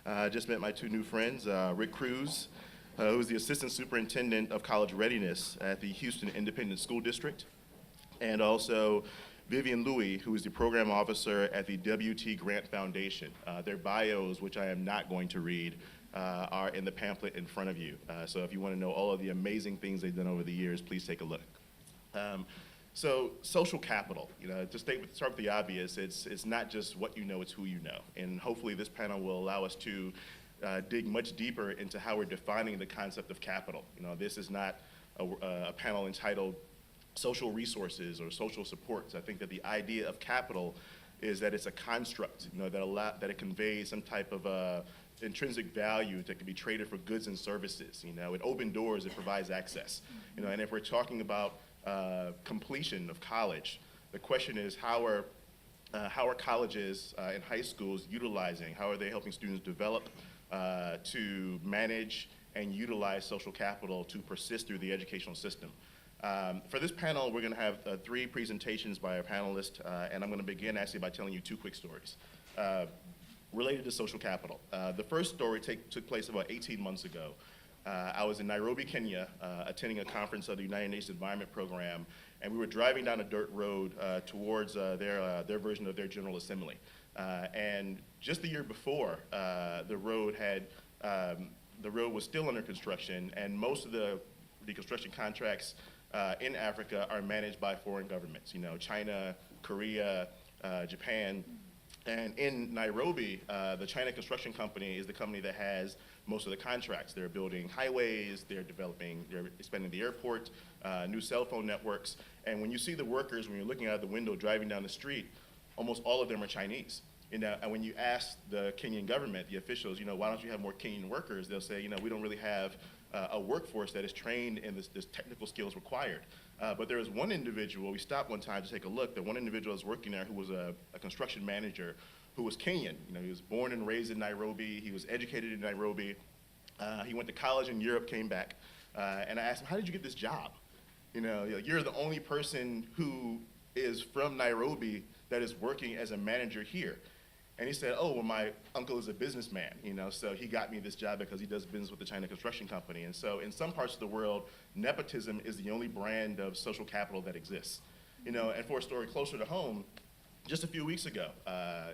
I just met my two new friends, Rick Cruz, who's the Assistant Superintendent of College Readiness at the Houston Independent School District, and also Vivian Louie, who is the Program Officer at the WT Grant Foundation. Their bios, which I am not going to read, are in the pamphlet in front of you. So if you want to know all of the amazing things they've done over the years, please take a look. So social capital, to start with the obvious, it's not just what you know, it's who you know. And hopefully this panel will allow us to dig much deeper into how we're defining the concept of capital. This is not a panel entitled social resources or social supports. I think that the idea of capital is that it's a construct, that it conveys some type of intrinsic value that can be traded for goods and services. It opens doors, it provides access. And if we're talking about completion of college, the question is how are colleges and high schools utilizing, how are they helping students develop to manage and utilize social capital to persist through the educational system. For this panel, we're going to have 3 presentations by our panelists, and I'm going to begin actually by telling you 2 quick stories related to social capital. The first story took place about 18 months ago. I was in Nairobi, Kenya, attending a conference of the United Nations Environment Program, and we were driving down a dirt road towards their version of their General Assembly. And just the year before, the road was still under construction, and most of the construction contracts in Africa are managed by foreign governments. China, Korea, Japan. And in Nairobi, the China Construction Company is the company that has most of the contracts. They're building highways, they're expanding the airport, new cell phone networks. And when you see the workers, when you're looking out the window driving down the street, almost all of them are Chinese. And when you ask the Kenyan government, the officials, why don't you have more Kenyan workers? They'll say, we don't really have a workforce that is trained in this technical skills required. But there was one individual, we stopped one time to take a look, that one individual was working there who was a construction manager who was Kenyan. He was born and raised in Nairobi, he was educated in Nairobi, he went to college in Europe, came back, and I asked him, how did you get this job? You're the only person who is from Nairobi that is working as a manager here. And he said, oh, well, my uncle is a businessman, so he got me this job because he does business with the China Construction Company. And so in some parts of the world, nepotism is the only brand of social capital that exists. And for a story closer to home, just a few weeks ago,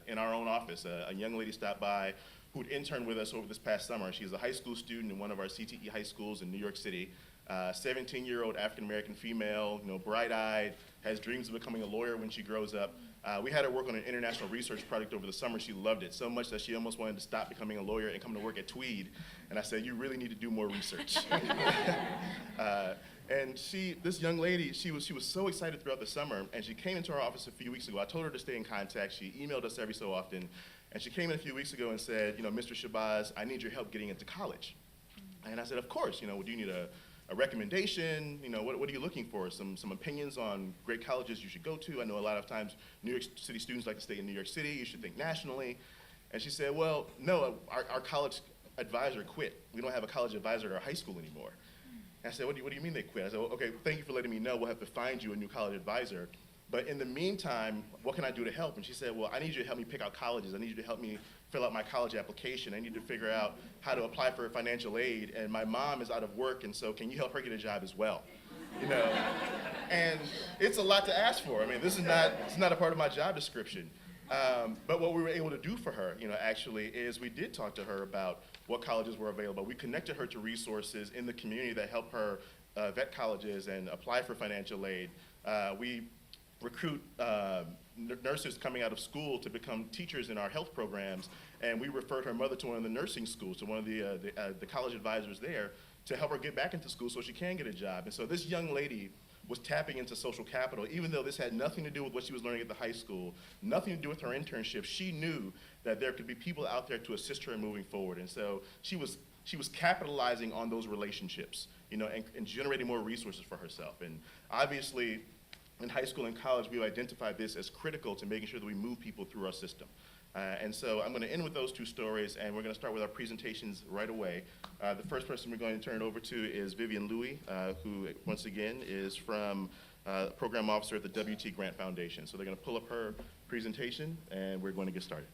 in our own office, a young lady stopped by who'd interned with us over this past summer. She's a high school student in one of our CTE high schools in New York City. 17-year-old African-American female, bright-eyed, has dreams of becoming a lawyer when she grows up. We had her work on an international research project over the summer. She loved it so much that she almost wanted to stop becoming a lawyer and come to work at Tweed. And I said, you really need to do more research. And this young lady, she was so excited throughout the summer, and she came into our office a few weeks ago. I told her to stay in contact. She emailed us every so often. And she came in a few weeks ago and said, Mr. Shabazz, I need your help getting into college. And I said, of course, do you need a recommendation? What are you looking for? Some opinions on great colleges you should go to. I know a lot of times New York City students like to stay in New York City. You should think nationally. And she said, well, no, our college advisor quit. We don't have a college advisor at our high school anymore. And I said, what do you mean they quit? I said, well, okay, thank you for letting me know. We'll have to find you a new college advisor. But in the meantime, what can I do to help? And she said, well, I need you to help me pick out colleges. I need you to help me fill out my college application. I need to figure out how to apply for financial aid. And my mom is out of work, and so can you help her get a job as well? And it's a lot to ask for. I mean, it's not a part of my job description. But what we were able to do for her, actually, is we did talk to her about what colleges were available. We connected her to resources in the community that help her vet colleges and apply for financial aid. We recruit nurses coming out of school to become teachers in our health programs, and we referred her mother to one of the nursing schools, to one of the college advisors there, to help her get back into school so she can get a job. And so this young lady was tapping into social capital, even though this had nothing to do with what she was learning at the high school, nothing to do with her internship. She knew that there could be people out there to assist her in moving forward. And so she was capitalizing on those relationships, and generating more resources for herself. And obviously, in high school and college, we've identified this as critical to making sure that we move people through our system. And so I'm going to end with those 2 stories, and we're going to start with our presentations right away. The first person we're going to turn it over to is Vivian Louie, who, once again, is from Program Officer at the WT Grant Foundation. So they're going to pull up her presentation, and we're going to get started.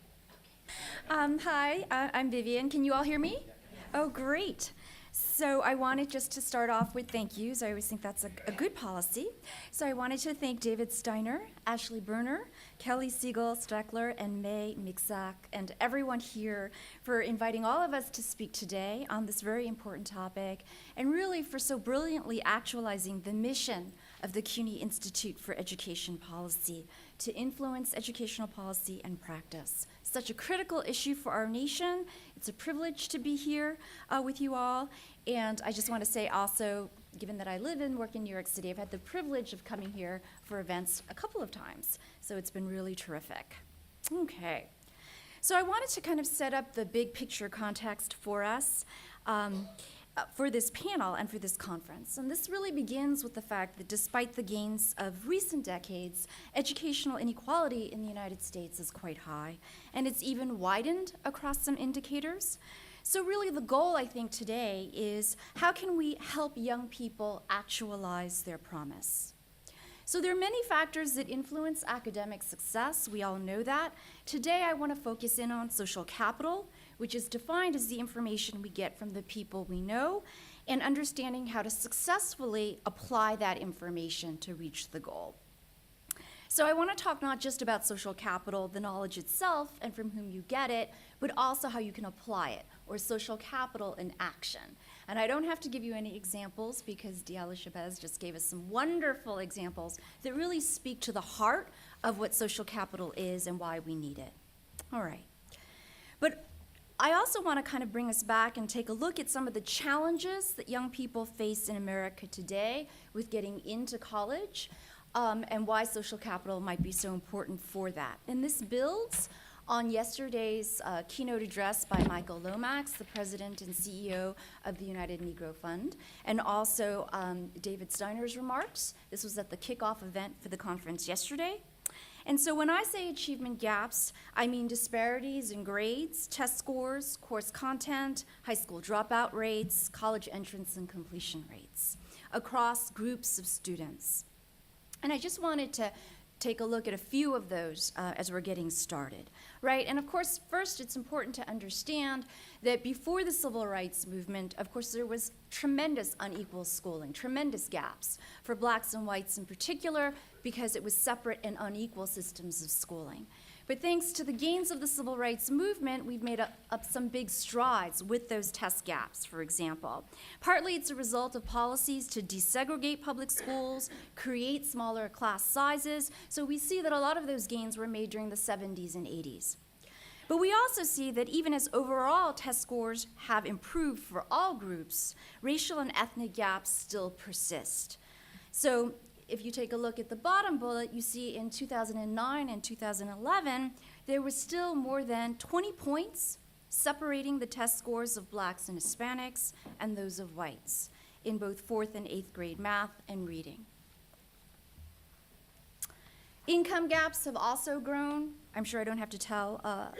Hi, I'm Vivian. Can you all hear me? Oh, great. So I wanted just to start off with thank yous. I always think that's a good policy. So I wanted to thank David Steiner, Ashley Berner, Kelly Siegel-Streckler, and May Mixak, and everyone here for inviting all of us to speak today on this very important topic, and really for so brilliantly actualizing the mission of the CUNY Institute for Education Policy to influence educational policy and practice. Such a critical issue for our nation. It's a privilege to be here with you all. And I just want to say also, given that I live and work in New York City, I've had the privilege of coming here for events a couple of times. So it's been really terrific. Okay. So I wanted to kind of set up the big picture context for us. For this panel and for this conference. And this really begins with the fact that despite the gains of recent decades, educational inequality in the United States is quite high, and it's even widened across some indicators. So really the goal, I think, today is how can we help young people actualize their promise? So there are many factors that influence academic success. We all know that. Today I want to focus in on social capital, which is defined as the information we get from the people we know, and understanding how to successfully apply that information to reach the goal. So I want to talk not just about social capital, the knowledge itself, and from whom you get it, but also how you can apply it, or social capital in action. And I don't have to give you any examples because Diala Chavez just gave us some wonderful examples that really speak to the heart of what social capital is and why we need it. All right. But I also want to kind of bring us back and take a look at some of the challenges that young people face in America today with getting into college, and why social capital might be so important for that. And this builds on yesterday's keynote address by Michael Lomax, the president and CEO of the United Negro Fund, and also David Steiner's remarks. This was at the kickoff event for the conference yesterday. And so when I say achievement gaps, I mean disparities in grades, test scores, course content, high school dropout rates, college entrance and completion rates across groups of students. And I just wanted to take a look at a few of those as we're getting started, right? And of course, first it's important to understand that before the civil rights movement, of course, there was tremendous unequal schooling, tremendous gaps for blacks and whites in particular, because it was separate and unequal systems of schooling. But thanks to the gains of the civil rights movement, we've made up some big strides with those test gaps, for example. Partly it's a result of policies to desegregate public schools, create smaller class sizes. So we see that a lot of those gains were made during the 70s and 80s. But we also see that even as overall test scores have improved for all groups, racial and ethnic gaps still persist. So if you take a look at the bottom bullet, you see in 2009 and 2011, there was still more than 20 points separating the test scores of blacks and Hispanics and those of whites in both 4th and 8th grade math and reading. Income gaps have also grown. I'm sure I don't have to tell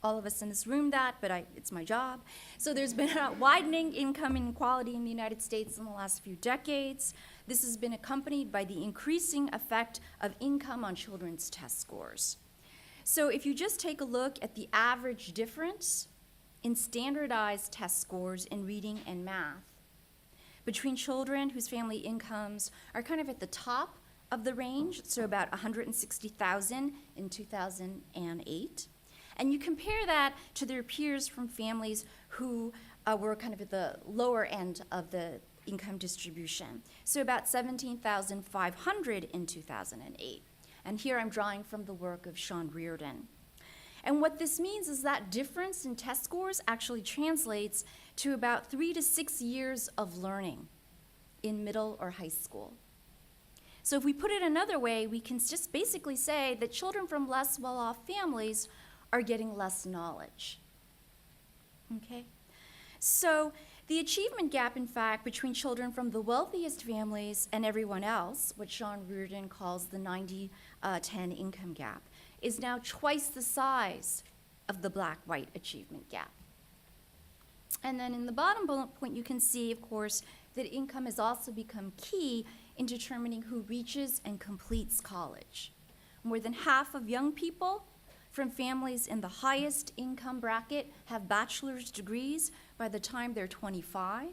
all of us in this room that, but it's my job. So there's been a widening income inequality in the United States in the last few decades. This has been accompanied by the increasing effect of income on children's test scores. So if you just take a look at the average difference in standardized test scores in reading and math between children whose family incomes are kind of at the top of the range, so about 160,000 in 2008, and you compare that to their peers from families who were kind of at the lower end of the income distribution, so about 17,500 in 2008. And here I'm drawing from the work of Sean Reardon. And what this means is that difference in test scores actually translates to about 3 to 6 years of learning in middle or high school. So if we put it another way, we can just basically say that children from less well-off families are getting less knowledge. Okay? So the achievement gap, in fact, between children from the wealthiest families and everyone else, what Sean Reardon calls the 90-10 income gap, is now twice the size of the black-white achievement gap. And then in the bottom bullet point, you can see, of course, that income has also become key in determining who reaches and completes college. More than half of young people from families in the highest income bracket have bachelor's degrees by the time they're 25,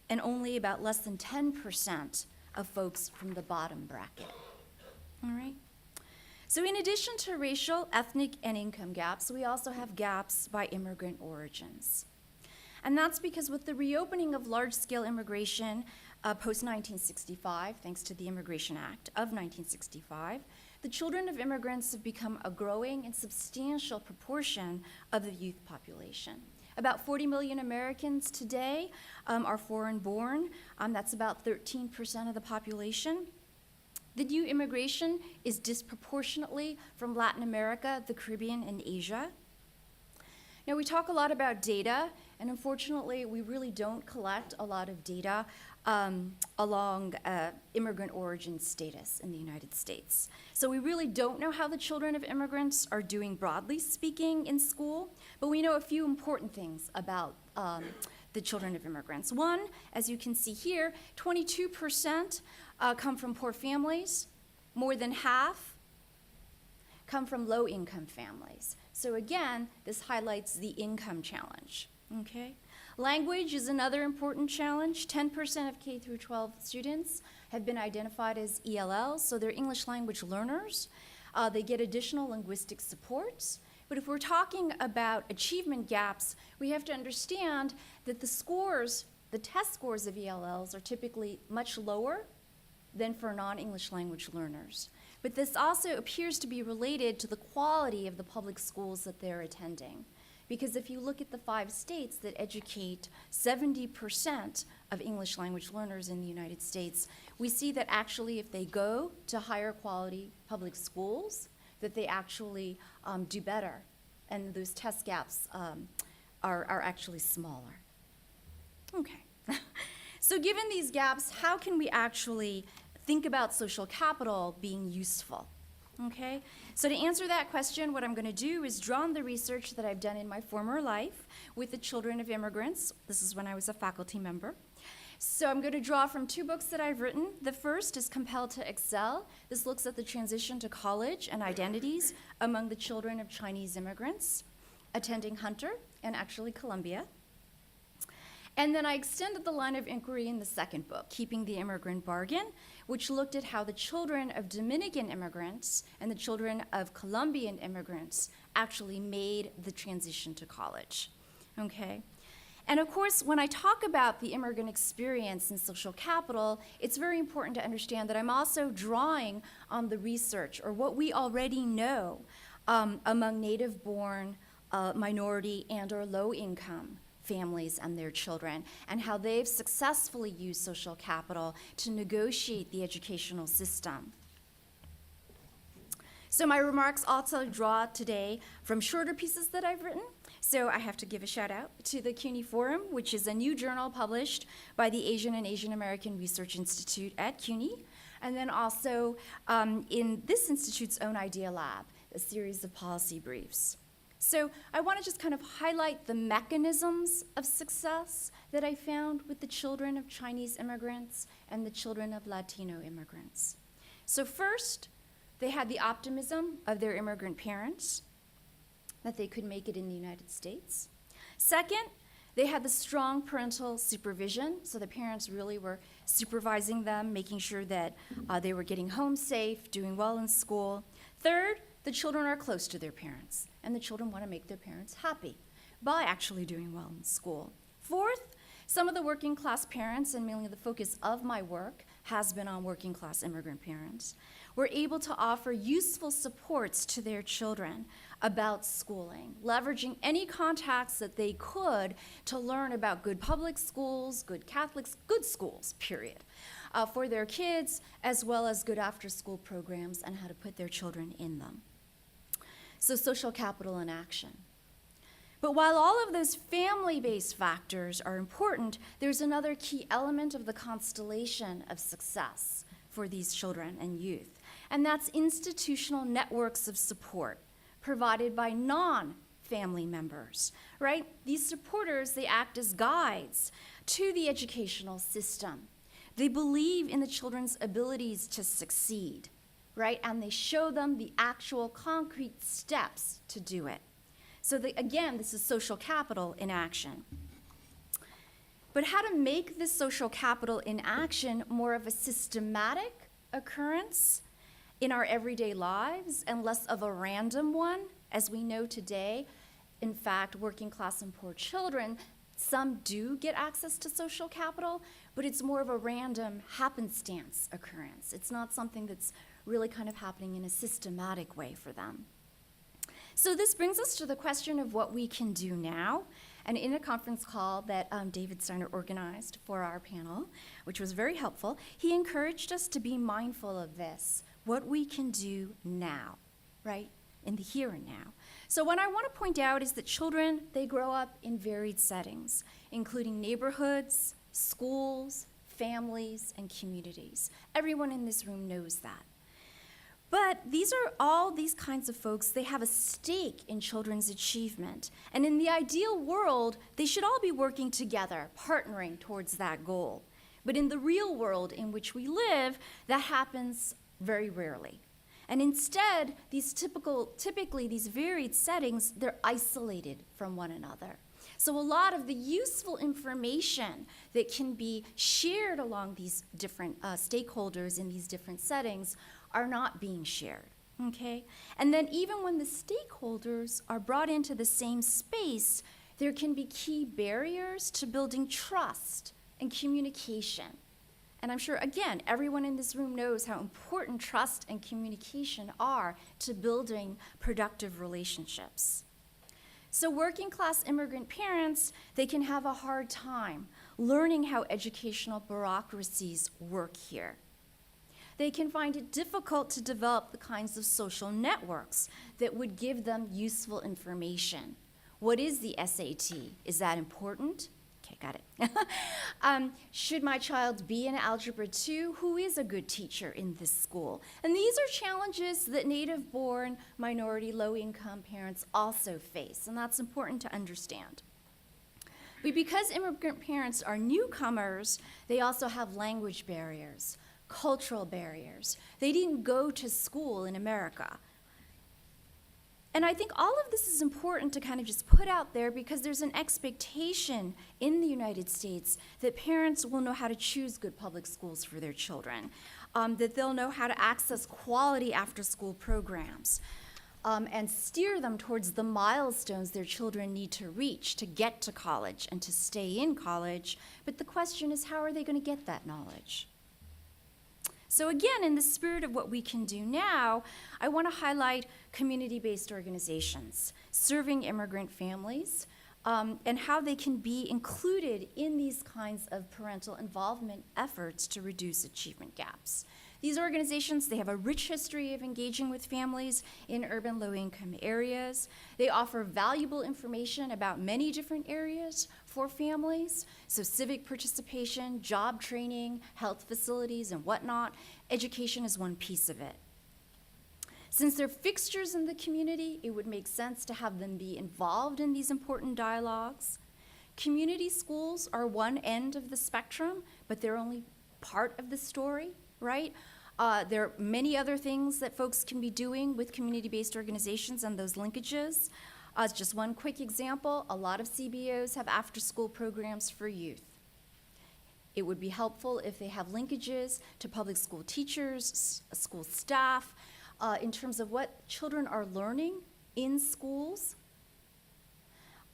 and only about less than 10% of folks from the bottom bracket. All right? So in addition to racial, ethnic, and income gaps, we also have gaps by immigrant origins. And that's because with the reopening of large-scale immigration post-1965, thanks to the Immigration Act of 1965, the children of immigrants have become a growing and substantial proportion of the youth population. About 40 million Americans today are foreign-born. That's about 13% of the population. The new immigration is disproportionately from Latin America, the Caribbean, and Asia. Now, we talk a lot about data, and unfortunately, we really don't collect a lot of data along immigrant origin status in the United States. So we really don't know how the children of immigrants are doing, broadly speaking, in school, but we know a few important things about the children of immigrants. One, as you can see here, 22% come from poor families. More than half come from low-income families. So again, this highlights the income challenge, okay? Language is another important challenge. 10% of K through 12 students have been identified as ELLs, so they're English language learners. They get additional linguistic supports. But if we're talking about achievement gaps, we have to understand that the scores, the test scores of ELLs are typically much lower than for non-English language learners. But this also appears to be related to the quality of the public schools that they're attending. Because if you look at the 5 states that educate 70% of English language learners in the United States, we see that actually if they go to higher quality public schools, that they actually do better. And those test gaps are actually smaller. Okay. So given these gaps, how can we actually think about social capital being useful? Okay, so to answer that question, what I'm going to do is draw on the research that I've done in my former life with the children of immigrants. This is when I was a faculty member. So I'm going to draw from 2 books that I've written. The first is Compelled to Excel. This looks at the transition to college and identities among the children of Chinese immigrants attending Hunter and actually Columbia. And then I extended the line of inquiry in the second book, Keeping the Immigrant Bargain, which looked at how the children of Dominican immigrants and the children of Colombian immigrants actually made the transition to college, okay? And of course, when I talk about the immigrant experience in social capital, it's very important to understand that I'm also drawing on the research, or what we already know among native-born, minority, and or low-income families and their children, and how they've successfully used social capital to negotiate the educational system. So my remarks also draw today from shorter pieces that I've written. So I have to give a shout out to the CUNY Forum, which is a new journal published by the Asian and Asian American Research Institute at CUNY, and then also in this institute's own Idea Lab, a series of policy briefs. So I want to just kind of highlight the mechanisms of success that I found with the children of Chinese immigrants and the children of Latino immigrants. So first, they had the optimism of their immigrant parents that they could make it in the United States. Second, they had the strong parental supervision, so the parents really were supervising them, making sure that they were getting home safe, doing well in school. Third, the children are close to their parents, and the children want to make their parents happy by actually doing well in school. Fourth, some of the working class parents, and mainly the focus of my work has been on working class immigrant parents, were able to offer useful supports to their children about schooling, leveraging any contacts that they could to learn about good public schools, good Catholics, good schools, period, for their kids, as well as good after-school programs and how to put their children in them. So social capital in action. But while all of those family-based factors are important, there's another key element of the constellation of success for these children and youth, and that's institutional networks of support provided by non-family members, right? These supporters, they act as guides to the educational system. They believe in the children's abilities to succeed, right? And they show them the actual concrete steps to do it. So again, this is social capital in action. But how to make this social capital in action more of a systematic occurrence in our everyday lives and less of a random one, as we know today. In fact, working class and poor children, some do get access to social capital, but it's more of a random happenstance occurrence. It's not something that's really kind of happening in a systematic way for them. So this brings us to the question of what we can do now. And in a conference call that David Steiner organized for our panel, which was very helpful, he encouraged us to be mindful of this, what we can do now, right, in the here and now. So what I want to point out is that children, they grow up in varied settings, including neighborhoods, schools, families, and communities. Everyone in this room knows that. But these are all these kinds of folks, they have a stake in children's achievement. And in the ideal world, they should all be working together, partnering towards that goal. But in the real world in which we live, that happens very rarely. And instead, typically these varied settings, they're isolated from one another. So a lot of the useful information that can be shared along these different stakeholders in these different settings are not being shared, okay? And then even when the stakeholders are brought into the same space, there can be key barriers to building trust and communication. And I'm sure, again, everyone in this room knows how important trust and communication are to building productive relationships. So working class immigrant parents, they can have a hard time learning how educational bureaucracies work here. They can find it difficult to develop the kinds of social networks that would give them useful information. What is the SAT? Is that important? Okay, got it. Should my child be in Algebra 2? Who is a good teacher in this school? And these are challenges that native-born, minority, low-income parents also face, and that's important to understand. But because immigrant parents are newcomers, they also have language barriers, cultural barriers. They didn't go to school in America. And I think all of this is important to kind of just put out there because there's an expectation in the United States that parents will know how to choose good public schools for their children, that they'll know how to access quality after-school programs, and steer them towards the milestones their children need to reach to get to college and to stay in college. But the question is, how are they going to get that knowledge? So again, in the spirit of what we can do now, I want to highlight community-based organizations serving immigrant families and how they can be included in these kinds of parental involvement efforts to reduce achievement gaps. These organizations, they have a rich history of engaging with families in urban low-income areas. They offer valuable information about many different areas for families, so civic participation, job training, health facilities, and whatnot. Education is one piece of it. Since they're fixtures in the community, it would make sense to have them be involved in these important dialogues. Community schools are one end of the spectrum, but they're only part of the story, right? There are many other things that folks can be doing with community-based organizations and those linkages. As just one quick example, a lot of CBOs have after-school programs for youth. It would be helpful if they have linkages to public school teachers, school staff, in terms of what children are learning in schools,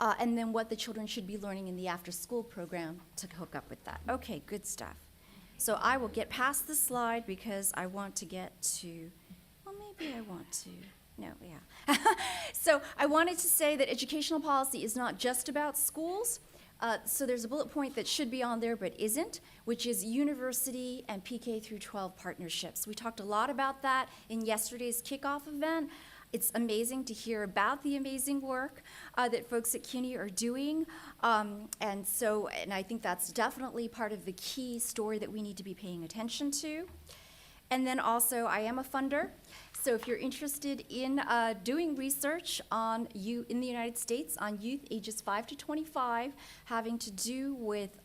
and then what the children should be learning in the after-school program to hook up with that. Okay, good stuff. So I will get past this slide because I want to get to, well, maybe I want to. No, yeah. So I wanted to say that educational policy is not just about schools. So there's a bullet point that should be on there but isn't, which is university and PK through 12 partnerships. We talked a lot about that in yesterday's kickoff event. It's amazing to hear about the amazing work that folks at CUNY are doing. And I think that's definitely part of the key story that we need to be paying attention to. And then also, I am a funder. So if you're interested in doing research on in the United States on youth ages 5 to 25, having to do with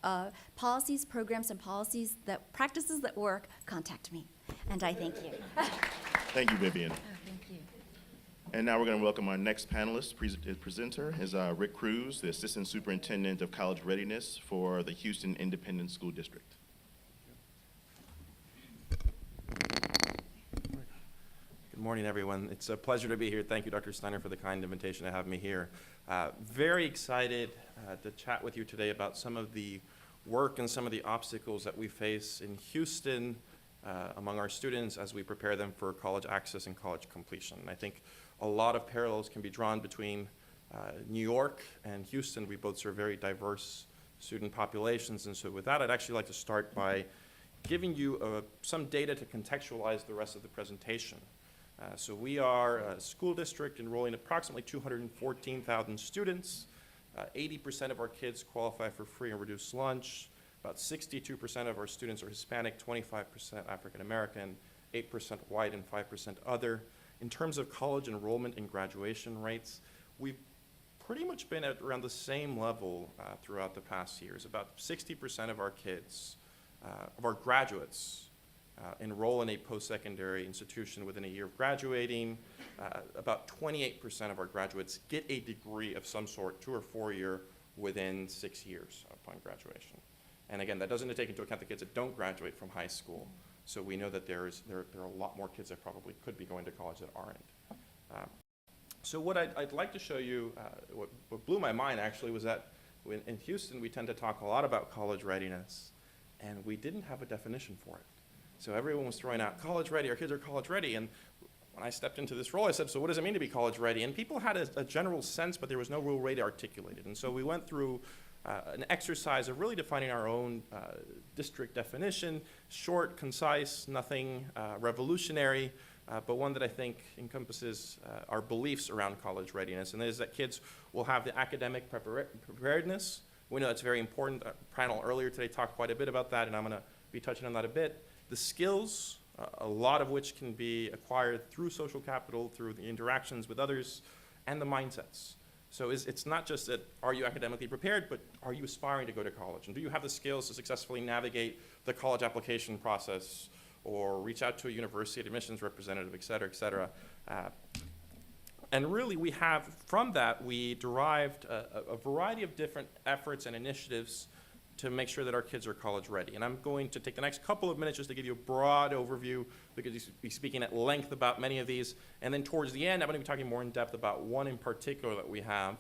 policies, programs, and practices that work, contact me. And I thank you. Thank you, Vivian. Oh, thank you. And now we're going to welcome our next panelist. Presenter is Rick Cruz, the Assistant Superintendent of College Readiness for the Houston Independent School District. Good morning, everyone. It's a pleasure to be here. Thank you, Dr. Steiner, for the kind invitation to have me here. Very excited to chat with you today about some of the work and some of the obstacles that we face in Houston among our students as we prepare them for college access and college completion. I think a lot of parallels can be drawn between New York and Houston. We both serve very diverse student populations, and so with that, I'd actually like to start by giving you some data to contextualize the rest of the presentation. So we are a school district enrolling approximately 214,000 students. 80% of our kids qualify for free and reduced lunch. About 62% of our students are Hispanic, 25% African American, 8% white, and 5% other. In terms of college enrollment and graduation rates, we've pretty much been at around the same level throughout the past years. About 60% of our kids, of our graduates, enroll in a post-secondary institution within a year of graduating. About 28% of our graduates get a degree of some sort, 2 or 4 year, within 6 years upon graduation. And again, that doesn't take into account the kids that don't graduate from high school. So we know that there are a lot more kids that probably could be going to college that aren't. So what I'd like to show you, what blew my mind actually was that in Houston, we tend to talk a lot about college readiness, and we didn't have a definition for it. So everyone was throwing out college ready, our kids are college ready. And when I stepped into this role, I said, so what does it mean to be college ready? And people had a general sense, but there was no real way to articulate it. And so we went through an exercise of really defining our own district definition, short, concise, nothing revolutionary, but one that I think encompasses our beliefs around college readiness. And that is that kids will have the academic preparedness. We know that's very important. A panel earlier today talked quite a bit about that, and I'm going to be touching on that a bit. The skills, a lot of which can be acquired through social capital, through the interactions with others, and the mindsets. So it's not just that are you academically prepared, but are you aspiring to go to college? And do you have the skills to successfully navigate the college application process or reach out to a university admissions representative, et cetera, et cetera. And really we have, from that, we derived a variety of different efforts and initiatives to make sure that our kids are college ready. And I'm going to take the next couple of minutes just to give you a broad overview, because you'll be speaking at length about many of these. And then towards the end, I'm going to be talking more in depth about one in particular that we have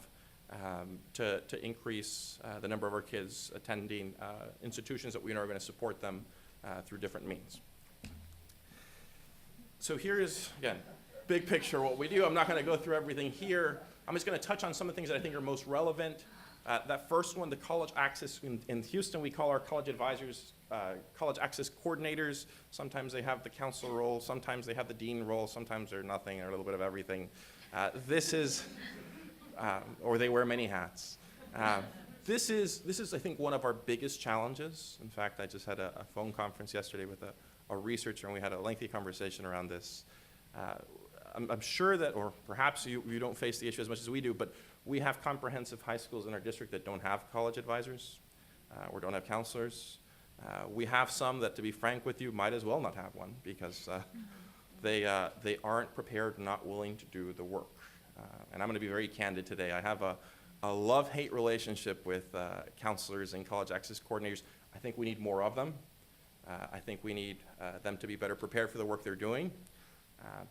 to increase the number of our kids attending institutions that we know are going to support them through different means. So here is, again, big picture what we do. I'm not going to go through everything here. I'm just going to touch on some of the things that I think are most relevant. That first one, the college access, in Houston, we call our college advisors college access coordinators. Sometimes they have the counselor role, sometimes they have the dean role, sometimes they're nothing or a little bit of everything. This is, or they wear many hats. This is, I think, one of our biggest challenges. In fact, I just had a phone conference yesterday with a researcher, and we had a lengthy conversation around this. I'm sure that, or perhaps you don't face the issue as much as we do, but we have comprehensive high schools in our district that don't have college advisors or don't have counselors. We have some that, to be frank with you, might as well not have one because they aren't prepared, not willing to do the work. And I'm going to be very candid today. I have a love-hate relationship with counselors and college access coordinators. I think we need more of them. I think we need them to be better prepared for the work they're doing.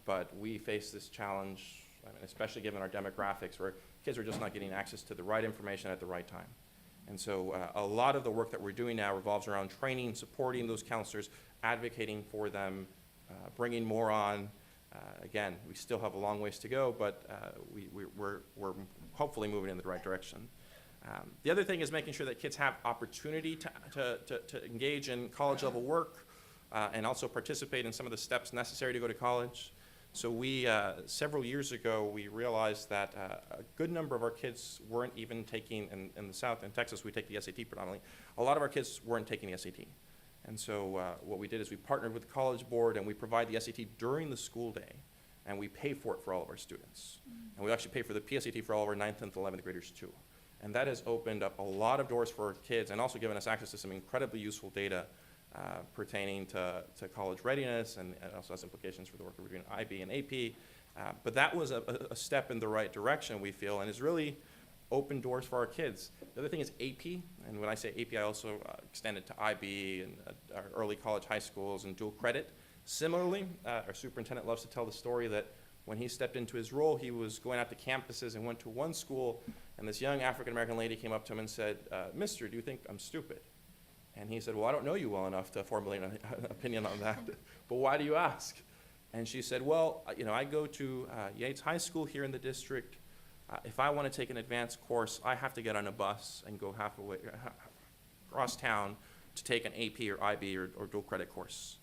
But we face this challenge, I mean, especially given our demographics, where kids are just not getting access to the right information at the right time. And so a lot of the work that we're doing now revolves around training, supporting those counselors, advocating for them, bringing more on. Again, we still have a long ways to go, but we're hopefully moving in the right direction. The other thing is making sure that kids have opportunity to engage in college-level work and also participate in some of the steps necessary to go to college. So we, several years ago, we realized that a good number of our kids weren't even taking, in the South, in Texas, we take the SAT predominantly. A lot of our kids weren't taking the SAT. And so what we did is we partnered with the College Board, and we provide the SAT during the school day, and we pay for it for all of our students. And we actually pay for the PSAT for all of our 9th and 11th graders too. And that has opened up a lot of doors for our kids and also given us access to some incredibly useful data pertaining to college readiness, and also has implications for the work we're doing in IB and AP. But that was a step in the right direction, we feel, and has really opened doors for our kids. The other thing is AP, and when I say AP, I also extend it to IB and our early college, high schools, and dual credit. Similarly, our superintendent loves to tell the story that when he stepped into his role, he was going out to campuses and went to one school, and this young African-American lady came up to him and said, "Mister, do you think I'm stupid?" And he said, "Well, I don't know you well enough to formulate an opinion on that, but why do you ask?" And she said, "Well, I go to Yates High School here in the district. If I want to take an advanced course, I have to get on a bus and go halfway across town to take an AP or IB or dual credit course."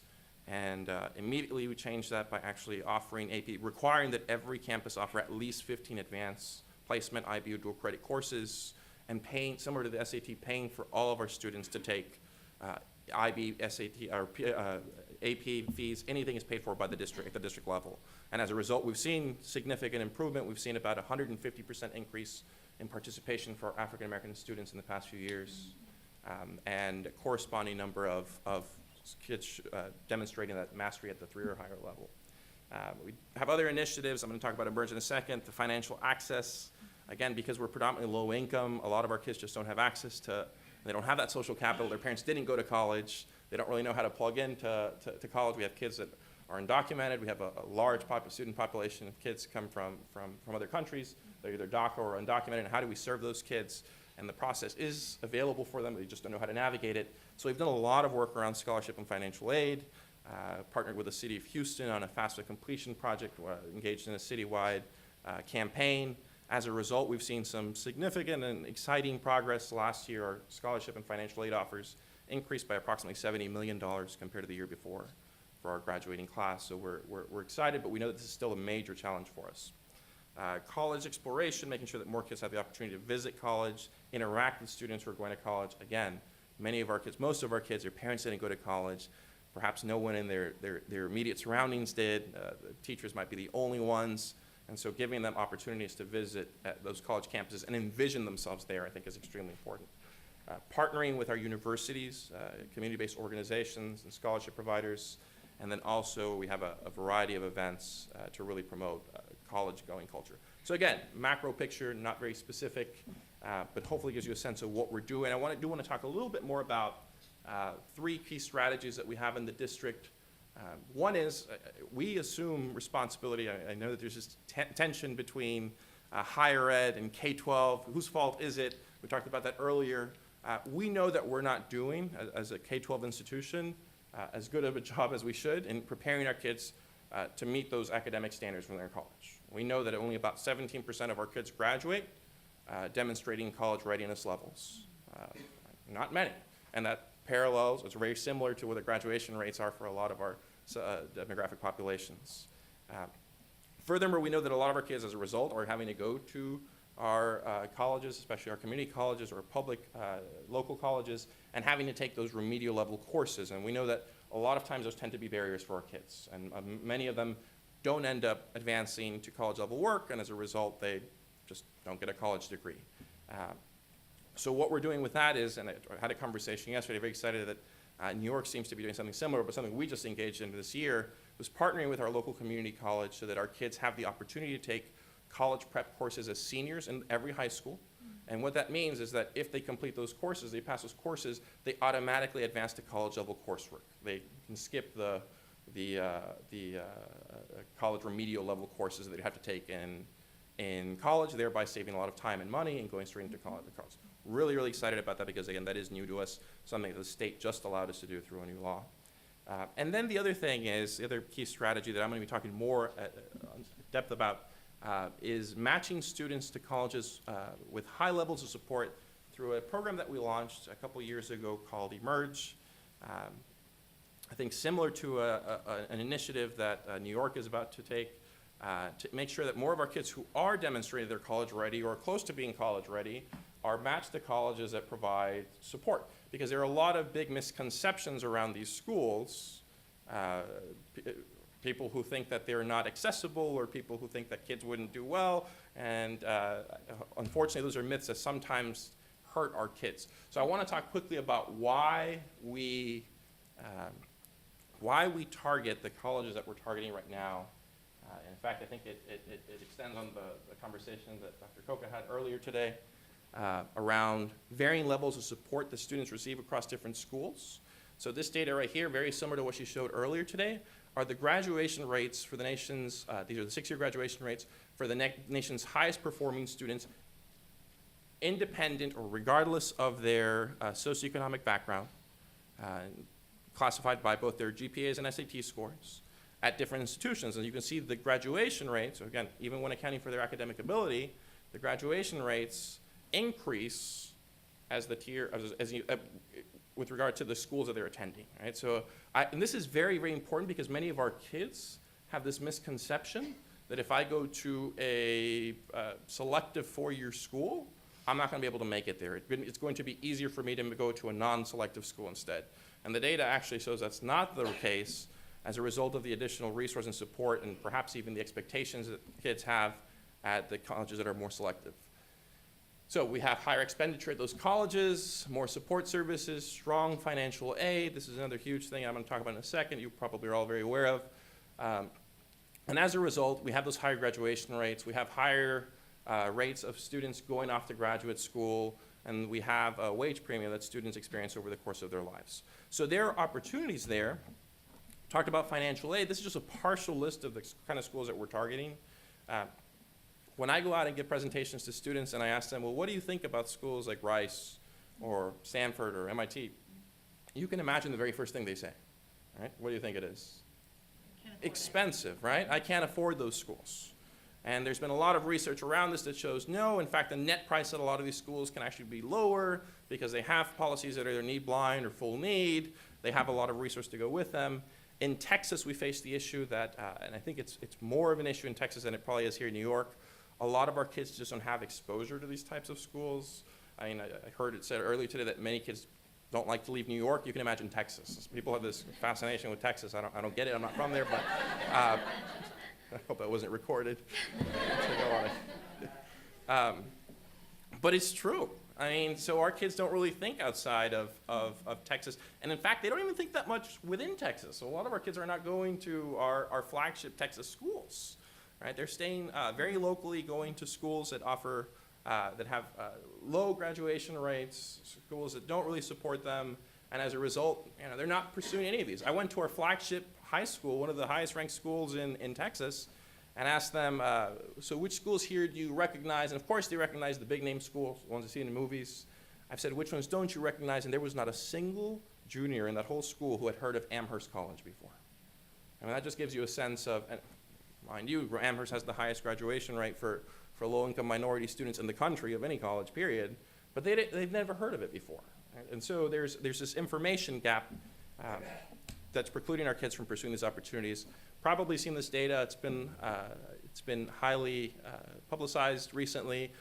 And immediately we changed that by actually offering AP, requiring that every campus offer at least 15 advanced placement IB or dual credit courses, and paying, similar to the SAT, paying for all of our students to take IB, SAT, or AP fees. Anything is paid for by the district, at the district level. And as a result, we've seen significant improvement. We've seen about 150% increase in participation for African American students in the past few years, and a corresponding number of kids demonstrating that mastery at the 3 or higher level. We have other initiatives. I'm going to talk about emerge in a second. The financial access, again, because we're predominantly low income, a lot of our kids just don't have access to, they don't have that social capital. Their parents didn't go to college. They don't really know how to plug into to college. We have kids that are undocumented. We have a large student population of kids come from other countries. They're either DACA or undocumented. And how do we serve those kids? And the process is available for them. They just don't know how to navigate it. So we've done a lot of work around scholarship and financial aid, partnered with the city of Houston on a FAFSA completion project, engaged in a citywide campaign. As a result, we've seen some significant and exciting progress. Last year, our scholarship and financial aid offers increased by approximately $70 million compared to the year before for our graduating class. So we're excited, but we know that this is still a major challenge for us. College exploration, making sure that more kids have the opportunity to visit college, interact with students who are going to college. Again, many of our kids, most of our kids, their parents didn't go to college. Perhaps no one in their immediate surroundings did. The teachers might be the only ones. And so giving them opportunities to visit at those college campuses and envision themselves there, I think, is extremely important. Partnering with our universities, community-based organizations and scholarship providers, and then also we have a variety of events to really promote college-going culture. So again, macro picture, not very specific, but hopefully gives you a sense of what we're doing. I do want to talk a little bit more about 3 key strategies that we have in the district. One is we assume responsibility. I know that there's this tension between higher ed and K-12. Whose fault is it? We talked about that earlier. We know that we're not doing, as a K-12 institution, as good of a job as we should in preparing our kids to meet those academic standards when they're in college. We know that only about 17% of our kids graduate demonstrating college readiness levels. Not many. And that parallels, it's very similar to what the graduation rates are for a lot of our demographic populations. Furthermore, we know that a lot of our kids, as a result, are having to go to our colleges, especially our community colleges or public local colleges, and having to take those remedial level courses. And we know that a lot of times those tend to be barriers for our kids. And many of them don't end up advancing to college level work, and as a result, they just don't get a college degree. So what we're doing with that is, and I had a conversation yesterday, very excited that New York seems to be doing something similar, but something we just engaged in this year was partnering with our local community college so that our kids have the opportunity to take college prep courses as seniors in every high school. And what that means is that if they complete those courses, they pass those courses, they automatically advance to college level coursework. They can skip the college remedial level courses that they have to take in college, thereby saving a lot of time and money and going straight into college. Really, really excited about that because, again, that is new to us, something that the state just allowed us to do through a new law. And then the other thing is, the other key strategy that I'm going to be talking more in depth about is matching students to colleges with high levels of support through a program that we launched a couple years ago called Emerge. I think similar to an initiative that New York is about to take to make sure that more of our kids who are demonstrating they're college ready or close to being college ready are matched to colleges that provide support. Because there are a lot of big misconceptions around these schools. People who think that they're not accessible, or people who think that kids wouldn't do well. And unfortunately, those are myths that sometimes hurt our kids. So I want to talk quickly about why we why we target the colleges that we're targeting right now. In fact, I think it extends on the conversation that Dr. Coca had earlier today around varying levels of support that students receive across different schools. So this data right here, very similar to what she showed earlier today, are the graduation rates for the nation's, these are the 6-year graduation rates for the nation's highest performing students, independent or regardless of their socioeconomic background, classified by both their GPAs and SAT scores at different institutions. And you can see the graduation rates, so again, even when accounting for their academic ability, the graduation rates increase as the tier, with regard to the schools that they're attending, right? So, and this is very, very important because many of our kids have this misconception that if I go to a selective 4-year school, I'm not going to be able to make it there. It's going to be easier for me to go to a non-selective school instead. And the data actually shows that's not the case as a result of the additional resource and support and perhaps even the expectations that kids have at the colleges that are more selective. So we have higher expenditure at those colleges, more support services, strong financial aid. This is another huge thing I'm going to talk about in a second. You probably are all very aware of. And as a result, we have those higher graduation rates. We have higher rates of students going off to graduate school, and we have a wage premium that students experience over the course of their lives. So there are opportunities there. Talked about financial aid. This is just a partial list of the kind of schools that we're targeting. When I go out and give presentations to students and I ask them, well, what do you think about schools like Rice or Stanford or MIT? You can imagine the very first thing they say, right? What do you think it is? Expensive, right? I can't afford those schools. And there's been a lot of research around this that shows no, in fact, the net price at a lot of these schools can actually be lower because they have policies that are either need blind or full need. They have a lot of resource to go with them. In Texas, we face the issue that, and I think it's more of an issue in Texas than it probably is here in New York. A lot of our kids just don't have exposure to these types of schools. I mean, I heard it said earlier today that many kids don't like to leave New York. You can imagine Texas. People have this fascination with Texas. I don't get it. I'm not from there, but I hope that wasn't recorded. But it's true. I mean, so our kids don't really think outside of Texas. And in fact, they don't even think that much within Texas. So a lot of our kids are not going to our flagship Texas schools. Right? They're staying very locally, going to schools that offer, that have low graduation rates, schools that don't really support them, and as a result, they're not pursuing any of these. I went to our flagship high school, one of the highest ranked schools in Texas, and asked them, so which schools here do you recognize? And of course they recognize the big name schools, the ones you see in the movies. I've said, which ones don't you recognize? And there was not a single junior in that whole school who had heard of Amherst College before. I mean, that just gives you a sense of, mind you, Amherst has the highest graduation rate for low-income minority students in the country of any college, period, but they've never heard of it before. Right? And so there's this information gap that's precluding our kids from pursuing these opportunities. Probably seen this data. It's been highly publicized recently.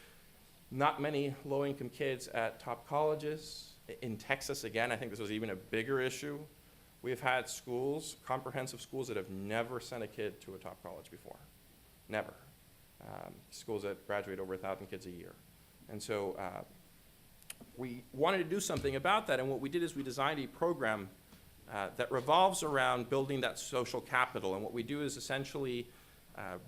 Not many low-income kids at top colleges. In Texas, again, I think this was even a bigger issue. We've had schools, comprehensive schools, that have never sent a kid to a top college before. Never. Schools that graduate over 1,000 kids a year. And so we wanted to do something about that, and what we did is we designed a program that revolves around building that social capital. And what we do is essentially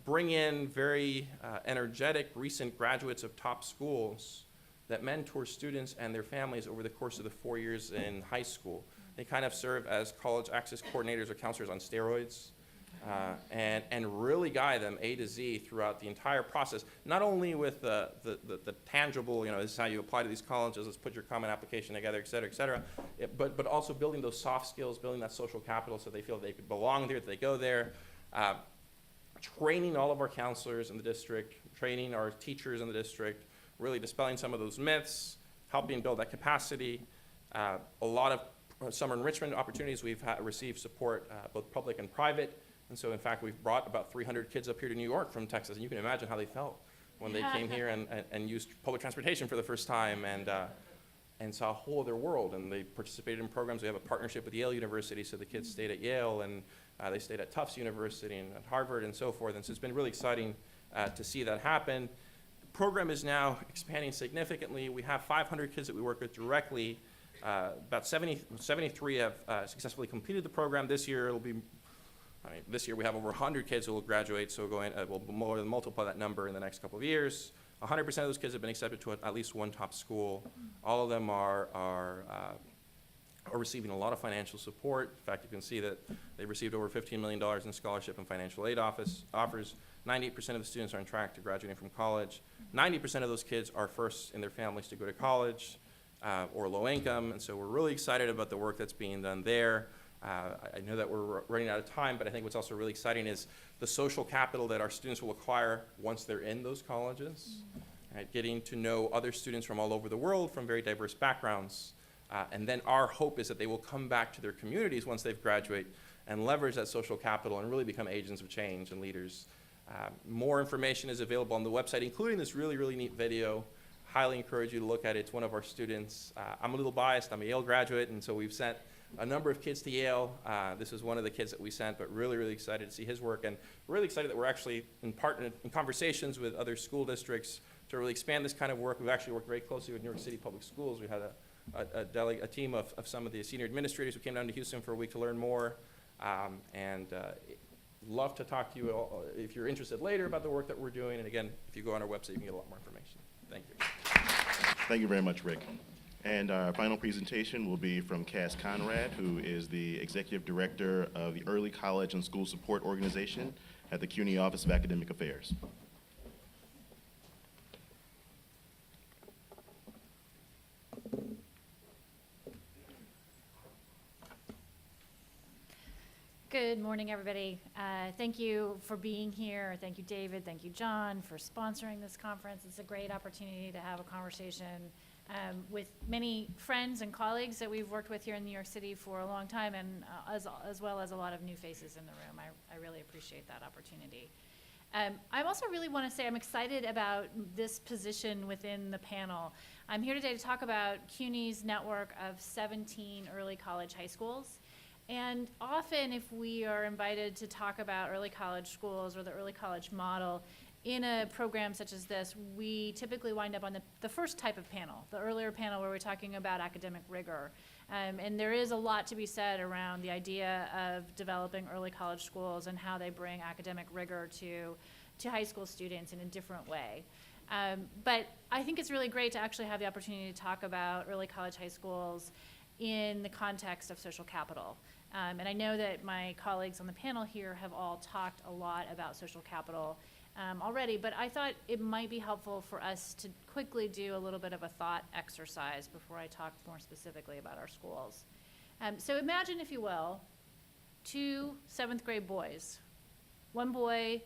bring in very energetic recent graduates of top schools that mentor students and their families over the course of the 4 years in high school. They kind of serve as college access coordinators or counselors on steroids, and really guide them A to Z throughout the entire process, not only with the tangible, this is how you apply to these colleges, let's put your common application together, et cetera, but also building those soft skills, building that social capital so they feel they could belong there, that they go there, training all of our counselors in the district, training our teachers in the district, really dispelling some of those myths, helping build that capacity. A lot of summer enrichment opportunities. We've received support, both public and private. And so, in fact, we've brought about 300 kids up here to New York from Texas. And you can imagine how they felt when they came here and used public transportation for the first time and saw a whole other world. And they participated in programs. We have a partnership with Yale University, so the kids stayed at Yale, and they stayed at Tufts University and at Harvard and so forth. And so it's been really exciting to see that happen. The program is now expanding significantly. We have 500 kids that we work with directly About 73 have successfully completed the program. This year this year we have over 100 kids who will graduate, so we'll more than multiply that number in the next couple of years. 100% of those kids have been accepted to at least one top school. All of them are receiving a lot of financial support. In fact, you can see that they've received over $15 million in scholarship and financial aid offers. 98% of the students are on track to graduating from college. 90% of those kids are first in their families to go to college or low income, and so we're really excited about the work that's being done there. I know that we're running out of time, but I think what's also really exciting is the social capital that our students will acquire once they're in those colleges, right? Getting to know other students from all over the world from very diverse backgrounds. And then our hope is that they will come back to their communities once they've graduated and leverage that social capital and really become agents of change and leaders. More information is available on the website, including this really, really neat video. Highly encourage you to look at it. It's one of our students. I'm a little biased. I'm a Yale graduate, and so we've sent a number of kids to Yale. This is one of the kids that we sent, but really, really excited to see his work, and really excited that we're actually in conversations with other school districts to really expand this kind of work. We've actually worked very closely with New York City Public Schools. We had a team of some of the senior administrators who came down to Houston for a week to learn more, and love to talk to you all, if you're interested later about the work that we're doing. And again, if you go on our website, you can get a lot more information. Thank you. Thank you very much, Rick. And our final presentation will be from Cass Conrad, who is the Executive Director of the Early College and School Support Organization at the CUNY Office of Academic Affairs. Good morning, everybody. Thank you for being here. Thank you, David. Thank you, John, for sponsoring this conference. It's a great opportunity to have a conversation with many friends and colleagues that we've worked with here in New York City for a long time, and as well as a lot of new faces in the room. I really appreciate that opportunity. I also really want to say I'm excited about this position within the panel. I'm here today to talk about CUNY's network of 17 early college high schools. And often if we are invited to talk about early college schools or the early college model in a program such as this, we typically wind up on the first type of panel, the earlier panel where we're talking about academic rigor. And there is a lot to be said around the idea of developing early college schools and how they bring academic rigor to high school students in a different way. But I think it's really great to actually have the opportunity to talk about early college high schools in the context of social capital. And I know that my colleagues on the panel here have all talked a lot about social capital already, but I thought it might be helpful for us to quickly do a little bit of a thought exercise before I talk more specifically about our schools. So imagine, if you will, 2 7th grade boys. One boy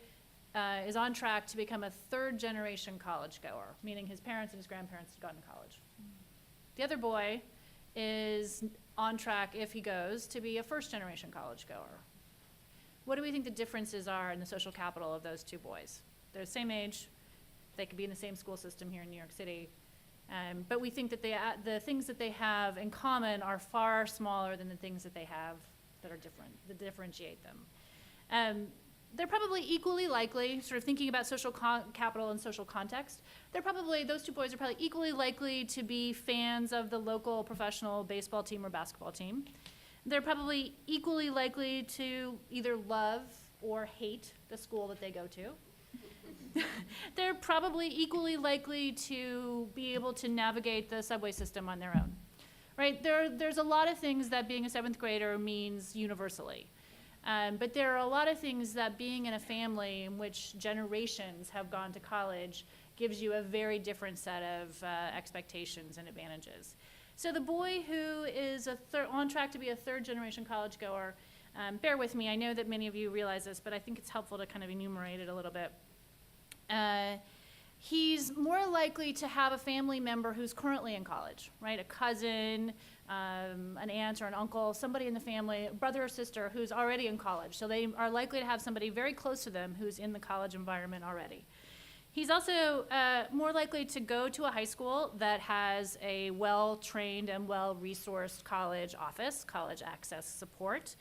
is on track to become a 3rd generation college goer, meaning his parents and his grandparents had gone to college. The other boy is on track, if he goes, to be a 1st generation college goer. What do we think the differences are in the social capital of those 2 boys? They're the same age. They could be in the same school system here in New York City. But we think that the things that they have in common are far smaller than the things that they have that are different, that differentiate them. They're probably equally likely, sort of thinking about social capital and social context, those 2 boys are probably equally likely to be fans of the local professional baseball team or basketball team. They're probably equally likely to either love or hate the school that they go to. They're probably equally likely to be able to navigate the subway system on their own, right? There's a lot of things that being a 7th grader means universally. But there are a lot of things that being in a family in which generations have gone to college gives you a very different set of expectations and advantages. So the boy who is on track to be a 3rd generation college goer, bear with me, I know that many of you realize this, but I think it's helpful to kind of enumerate it a little bit. He's more likely to have a family member who's currently in college, right? A cousin, an aunt or an uncle, somebody in the family, brother or sister who's already in college. So they are likely to have somebody very close to them who's in the college environment already. He's also more likely to go to a high school that has a well-trained and well-resourced college office, college access support.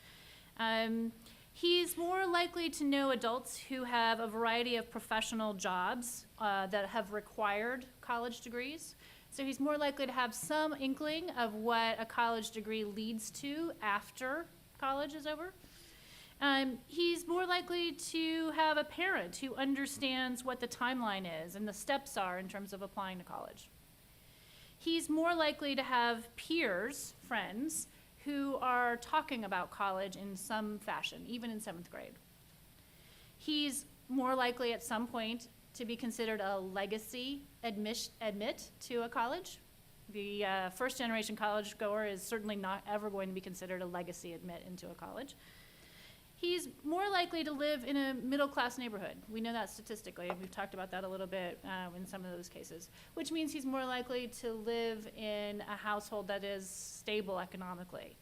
He's more likely to know adults who have a variety of professional jobs that have required college degrees. So he's more likely to have some inkling of what a college degree leads to after college is over. He's more likely to have a parent who understands what the timeline is and the steps are in terms of applying to college. He's more likely to have peers, friends, who are talking about college in some fashion, even in 7th grade. He's more likely at some point to be considered a legacy admit to a college. The first generation college goer is certainly not ever going to be considered a legacy admit into a college. He's more likely to live in a middle-class neighborhood. We know that statistically, and we've talked about that a little bit in some of those cases, which means he's more likely to live in a household that is stable economically,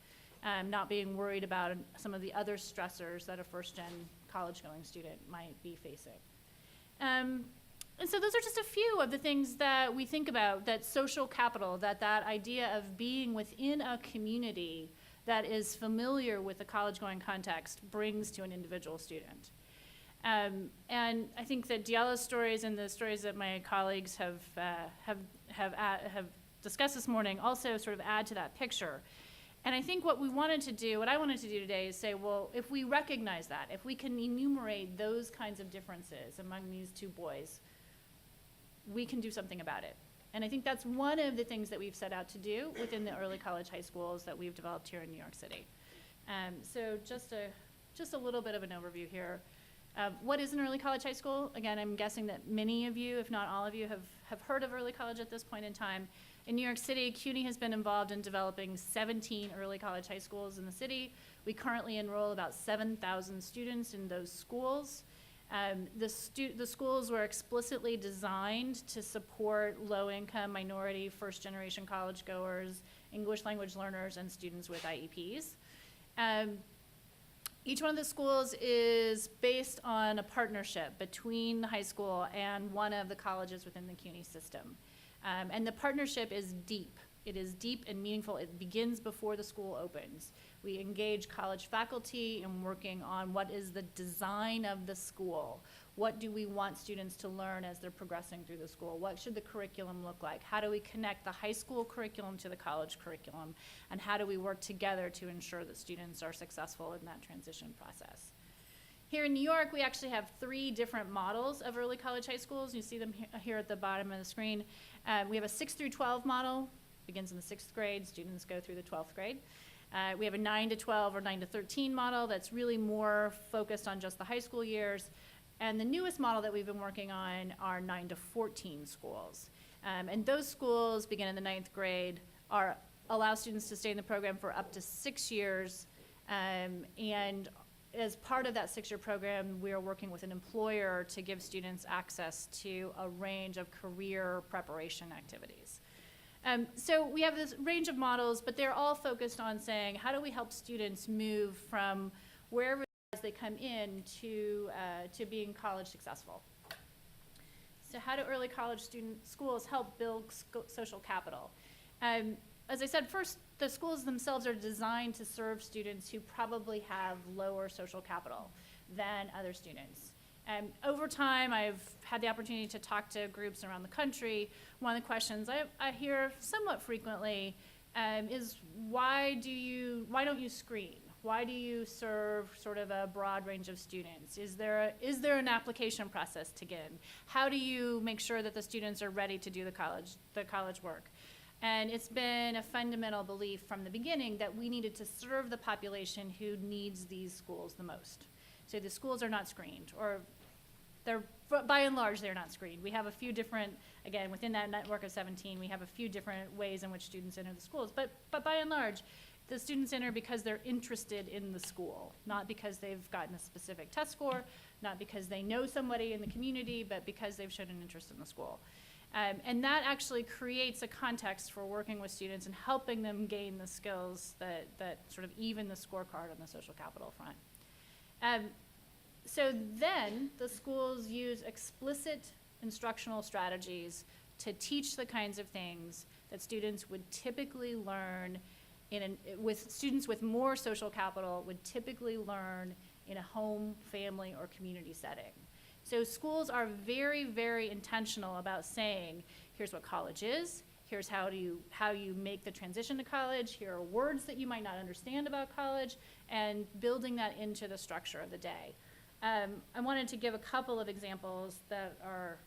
not being worried about some of the other stressors that a first-gen college-going student might be facing. And so those are just a few of the things that we think about, that social capital, that idea of being within a community that is familiar with the college-going context brings to an individual student. And I think that Diala's stories and the stories that my colleagues have discussed this morning also sort of add to that picture. And I think what I wanted to do today is say, well, if we recognize that, if we can enumerate those kinds of differences among these two boys, we can do something about it. And I think that's one of the things that we've set out to do within the early college high schools that we've developed here in New York City. So just a little bit of an overview here. What is an early college high school? Again, I'm guessing that many of you, if not all of you, have heard of early college at this point in time. In New York City, CUNY has been involved in developing 17 early college high schools in the city. We currently enroll about 7,000 students in those schools. The schools were explicitly designed to support low-income, minority, first-generation college goers, English language learners, and students with IEPs. Each one of the schools is based on a partnership between the high school and one of the colleges within the CUNY system. And the partnership is deep. It is deep and meaningful. It begins before the school opens. We engage college faculty in working on what is the design of the school. What do we want students to learn as they're progressing through the school? What should the curriculum look like? How do we connect the high school curriculum to the college curriculum? And how do we work together to ensure that students are successful in that transition process? Here in New York, we actually have 3 different models of early college high schools. You see them here at the bottom of the screen. We have a 6 through 12 model. Begins in the 6th grade, students go through the 12th grade. We have a 9 to 12 or 9 to 13 model that's really more focused on just the high school years. And the newest model that we've been working on are 9 to 14 schools. And those schools begin in the 9th grade, allow students to stay in the program for up to 6 years. And as part of that 6-year program, we are working with an employer to give students access to a range of career preparation activities. So we have this range of models, but they're all focused on saying, how do we help students move from wherever they come in to being college successful? So how do early college schools help build social capital? As I said, first, the schools themselves are designed to serve students who probably have lower social capital than other students. Over time, I've had the opportunity to talk to groups around the country. One of the questions I hear somewhat frequently is, why don't you screen? Why do you serve sort of a broad range of students? Is there an application process to get in? How do you make sure that the students are ready to do the college work? And it's been a fundamental belief from the beginning that we needed to serve the population who needs these schools the most. So the schools are not screened, or by and large, they're not screened. We have a few different, again, within that network of 17, we have a few different ways in which students enter the schools. But by and large, the students enter because they're interested in the school, not because they've gotten a specific test score, not because they know somebody in the community, but because they've shown an interest in the school. And that actually creates a context for working with students and helping them gain the skills that sort of even the scorecard on the social capital front. So then the schools use explicit instructional strategies to teach the kinds of things that students would typically learn with students with more social capital would typically learn in a home, family, or community setting. So schools are very, very intentional about saying, here's what college is, here's how you make the transition to college, here are words that you might not understand about college, and building that into the structure of the day. I wanted to give a couple of examples that are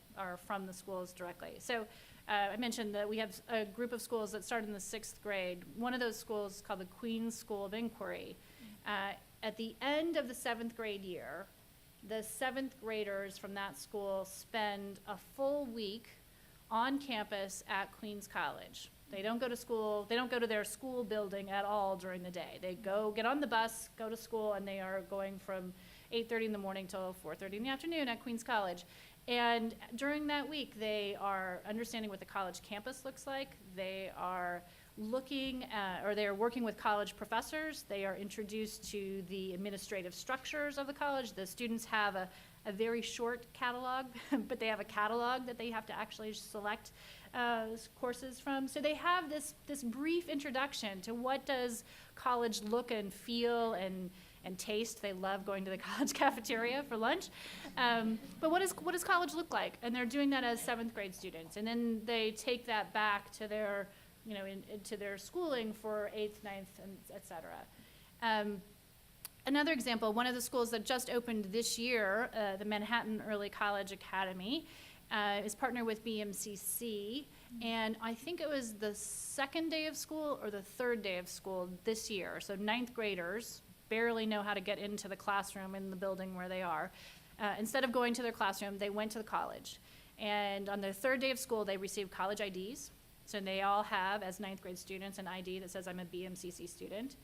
from the schools directly. So I mentioned that we have a group of schools that start in the 6th grade. One of those schools is called the Queen's School of Inquiry. At the end of the 7th grade year, the 7th graders from that school spend a full week on campus at Queens College. They don't go to school, they don't go to their school building at all during the day. They go get on the bus, go to school, and they are going from 8:30 in the morning till 4:30 in the afternoon at Queens College. And during that week, they are understanding what the college campus looks like. They are looking at, or they are working with college professors. They are introduced to the administrative structures of the college. The students have a very short catalog, but they have a catalog that they have to actually select courses from. So they have this brief introduction to what does college look and feel and taste. They love going to the college cafeteria for lunch. But what does college look like? And they're doing that as 7th grade students. And then they take that back to their, into their schooling for 8th, 9th, and et cetera. Another example, one of the schools that just opened this year, the Manhattan Early College Academy, is partnered with BMCC, and I think it was the 2nd day of school or the 3rd day of school this year. So 9th graders barely know how to get into the classroom in the building where they are. Instead of going to their classroom, they went to the college. And on their 3rd day of school, they received college IDs. So they all have, as 9th grade students, an ID that says I'm a BMCC student.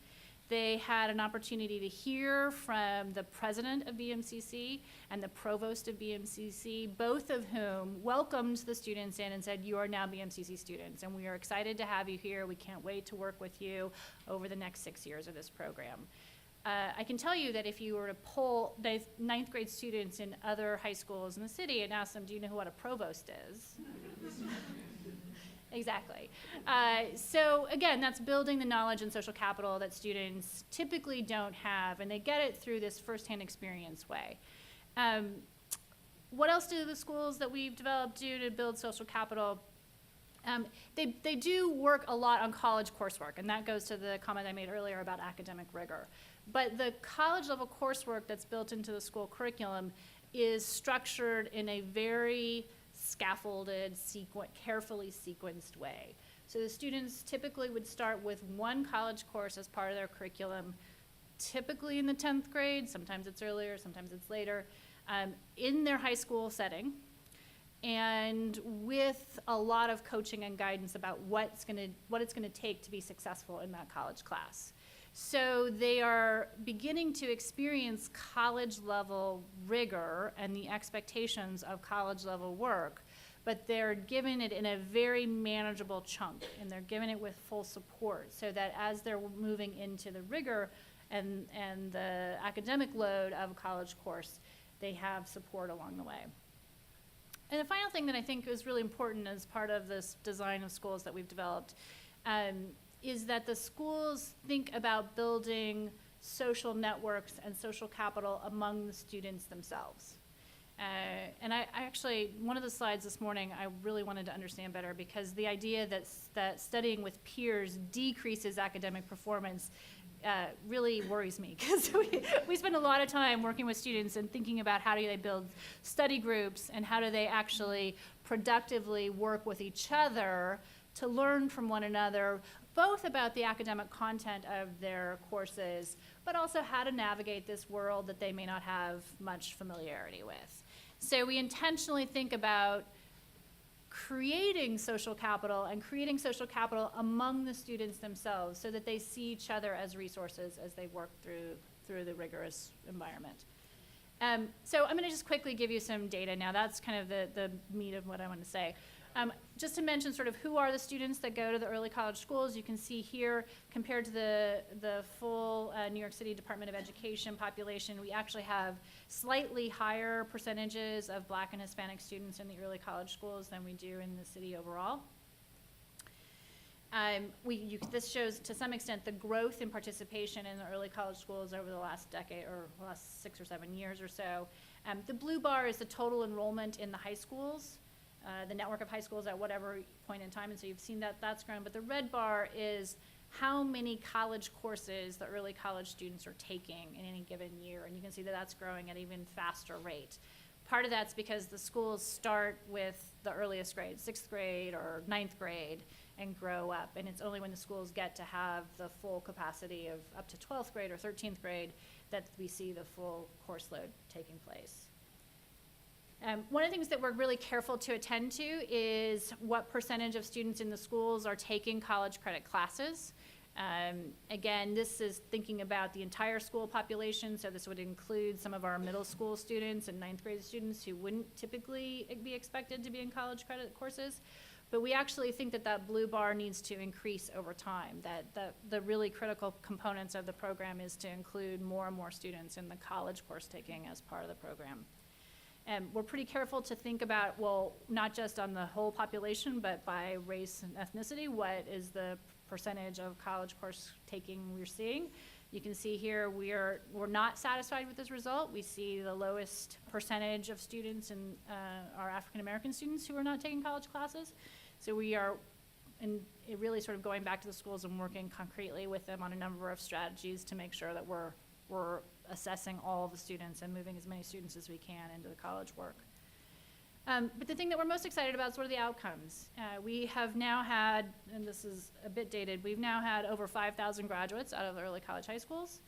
They had an opportunity to hear from the president of BMCC and the provost of BMCC, both of whom welcomed the students in and said, you are now BMCC students, and we are excited to have you here. We can't wait to work with you over the next 6 years of this program. I can tell you that if you were to poll the 9th grade students in other high schools in the city and ask them, do you know what a provost is? Exactly. So again, that's building the knowledge and social capital that students typically don't have, and they get it through this firsthand experience way. What else do the schools that we've developed do to build social capital? They do work a lot on college coursework, and that goes to the comment I made earlier about academic rigor. But the college level coursework that's built into the school curriculum is structured in a very scaffolded, carefully sequenced way. So the students typically would start with one college course as part of their curriculum, typically in the 10th grade, sometimes it's earlier, sometimes it's later, in their high school setting, and with a lot of coaching and guidance about what it's gonna take to be successful in that college class. So they are beginning to experience college level rigor and the expectations of college level work, but they're given it in a very manageable chunk, and they're given it with full support, so that as they're moving into the rigor and the academic load of a college course, they have support along the way. And the final thing that I think is really important as part of this design of schools that we've developed is that the schools think about building social networks and social capital among the students themselves. And I actually, one of the slides this morning, I really wanted to understand better, because the idea that studying with peers decreases academic performance really worries me, because we spend a lot of time working with students and thinking about how do they build study groups and how do they actually productively work with each other to learn from one another, both about the academic content of their courses, but also how to navigate this world that they may not have much familiarity with. So we intentionally think about creating social capital and creating social capital among the students themselves so that they see each other as resources as they work through the rigorous environment. So I'm gonna just quickly give you some data now. That's kind of the meat of what I want to say. Just to mention sort of who are the students that go to the early college schools, you can see here compared to the full New York City Department of Education population, we actually have slightly higher percentages of Black and Hispanic students in the early college schools than we do in the city overall. This shows to some extent the growth in participation in the early college schools over the last decade or last 6 or 7 years or so. The blue bar is the total enrollment in the high schools, the network of high schools at whatever point in time, and so you've seen that that's grown. But the red bar is how many college courses the early college students are taking in any given year, and you can see that that's growing at an even faster rate. Part of that's because the schools start with the earliest grade, 6th grade or 9th grade, and grow up. And it's only when the schools get to have the full capacity of up to 12th grade or 13th grade that we see the full course load taking place. One of the things that we're really careful to attend to is what percentage of students in the schools are taking college credit classes. Again, this is thinking about the entire school population, so this would include some of our middle school students and 9th grade students who wouldn't typically be expected to be in college credit courses. But we actually think that that blue bar needs to increase over time, that the really critical components of the program is to include more and more students in the college course taking as part of the program. And we're pretty careful to think about, well, not just on the whole population, but by race and ethnicity, what is the percentage of college course taking we're seeing. You can see here we're not satisfied with this result. We see the lowest percentage of students in our African American students who are not taking college classes. So we are really sort of going back to the schools and working concretely with them on a number of strategies to make sure that we're assessing all of the students and moving as many students as we can into the college work. But the thing that we're most excited about is what are the outcomes. We have now had, and this is a bit dated, we've now had over 5,000 graduates out of the early college high schools.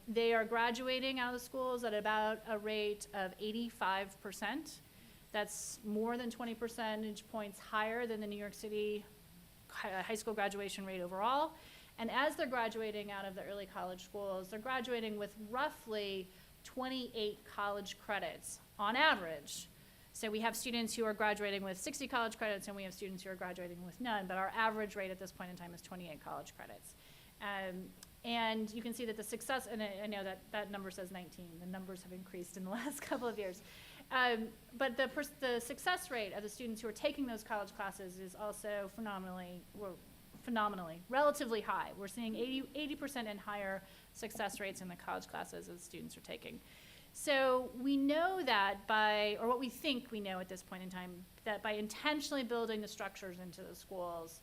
They are graduating out of the schools at about a rate of 85%. That's more than 20 percentage points higher than the New York City high school graduation rate overall. And as they're graduating out of the early college schools, they're graduating with roughly 28 college credits on average. So we have students who are graduating with 60 college credits, and we have students who are graduating with none, but our average rate at this point in time is 28 college credits. And you can see that the success, and I know that number says 19, the numbers have increased in the last couple of years. But the success rate of the students who are taking those college classes is also phenomenally, relatively high. We're seeing 80% and higher success rates in the college classes as students are taking. So we know that or what we think we know at this point in time, that by intentionally building the structures into the schools,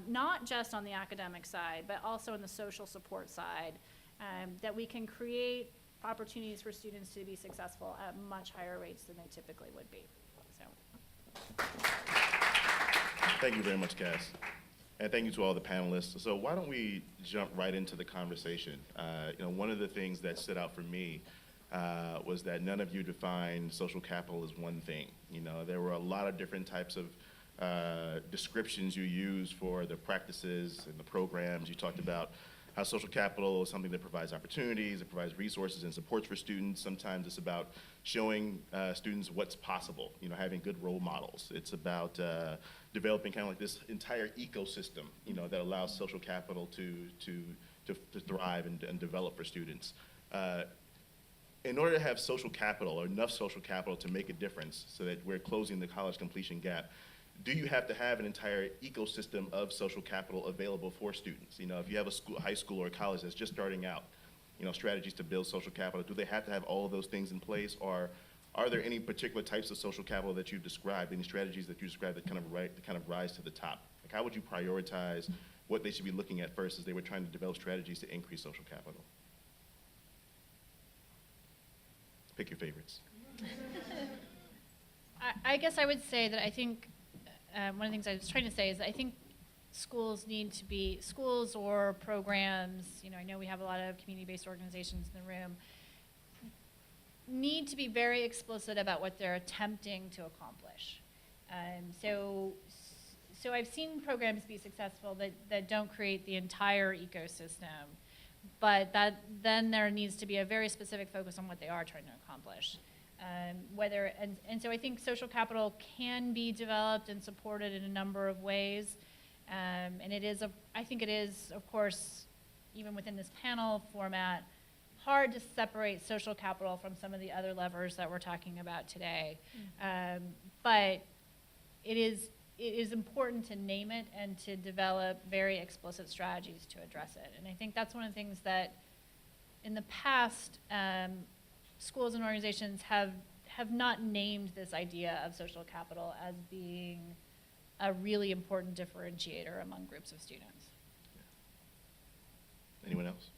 not just on the academic side, but also on the social support side, that we can create opportunities for students to be successful at much higher rates than they typically would be. So. Thank you very much, Cass. And thank you to all the panelists. So why don't we jump right into the conversation? One of the things that stood out for me was that none of you defined social capital as one thing. There were a lot of different types of descriptions you used for the practices and the programs. You talked about how social capital is something that provides opportunities, it provides resources and supports for students. Sometimes it's about showing students what's possible, having good role models. It's about developing kind of like this entire ecosystem, that allows social capital to thrive and develop for students. In order to have social capital, or enough social capital to make a difference so that we're closing the college completion gap, do you have to have an entire ecosystem of social capital available for students? If you have a high school or a college that's just starting out, strategies to build social capital, do they have to have all of those things in place, or are there any particular types of social capital that you've described, any strategies that you described that kind of rise to the top? Like, how would you prioritize what they should be looking at first as they were trying to develop strategies to increase social capital? Pick your favorites. I guess I would say that I think one of the things I was trying to say is that I think schools or programs, I know we have a lot of community-based organizations in the room, need to be very explicit about what they're attempting to accomplish. So I've seen programs be successful that don't create the entire ecosystem, but then there needs to be a very specific focus on what they are trying to accomplish. So I think social capital can be developed and supported in a number of ways, and I think it is, of course, even within this panel format, hard to separate social capital from some of the other levers that we're talking about today. But it it is important to name it and to develop very explicit strategies to address it. And I think that's one of the things that in the past, schools and organizations have not named this idea of social capital as being a really important differentiator among groups of students. Anyone else?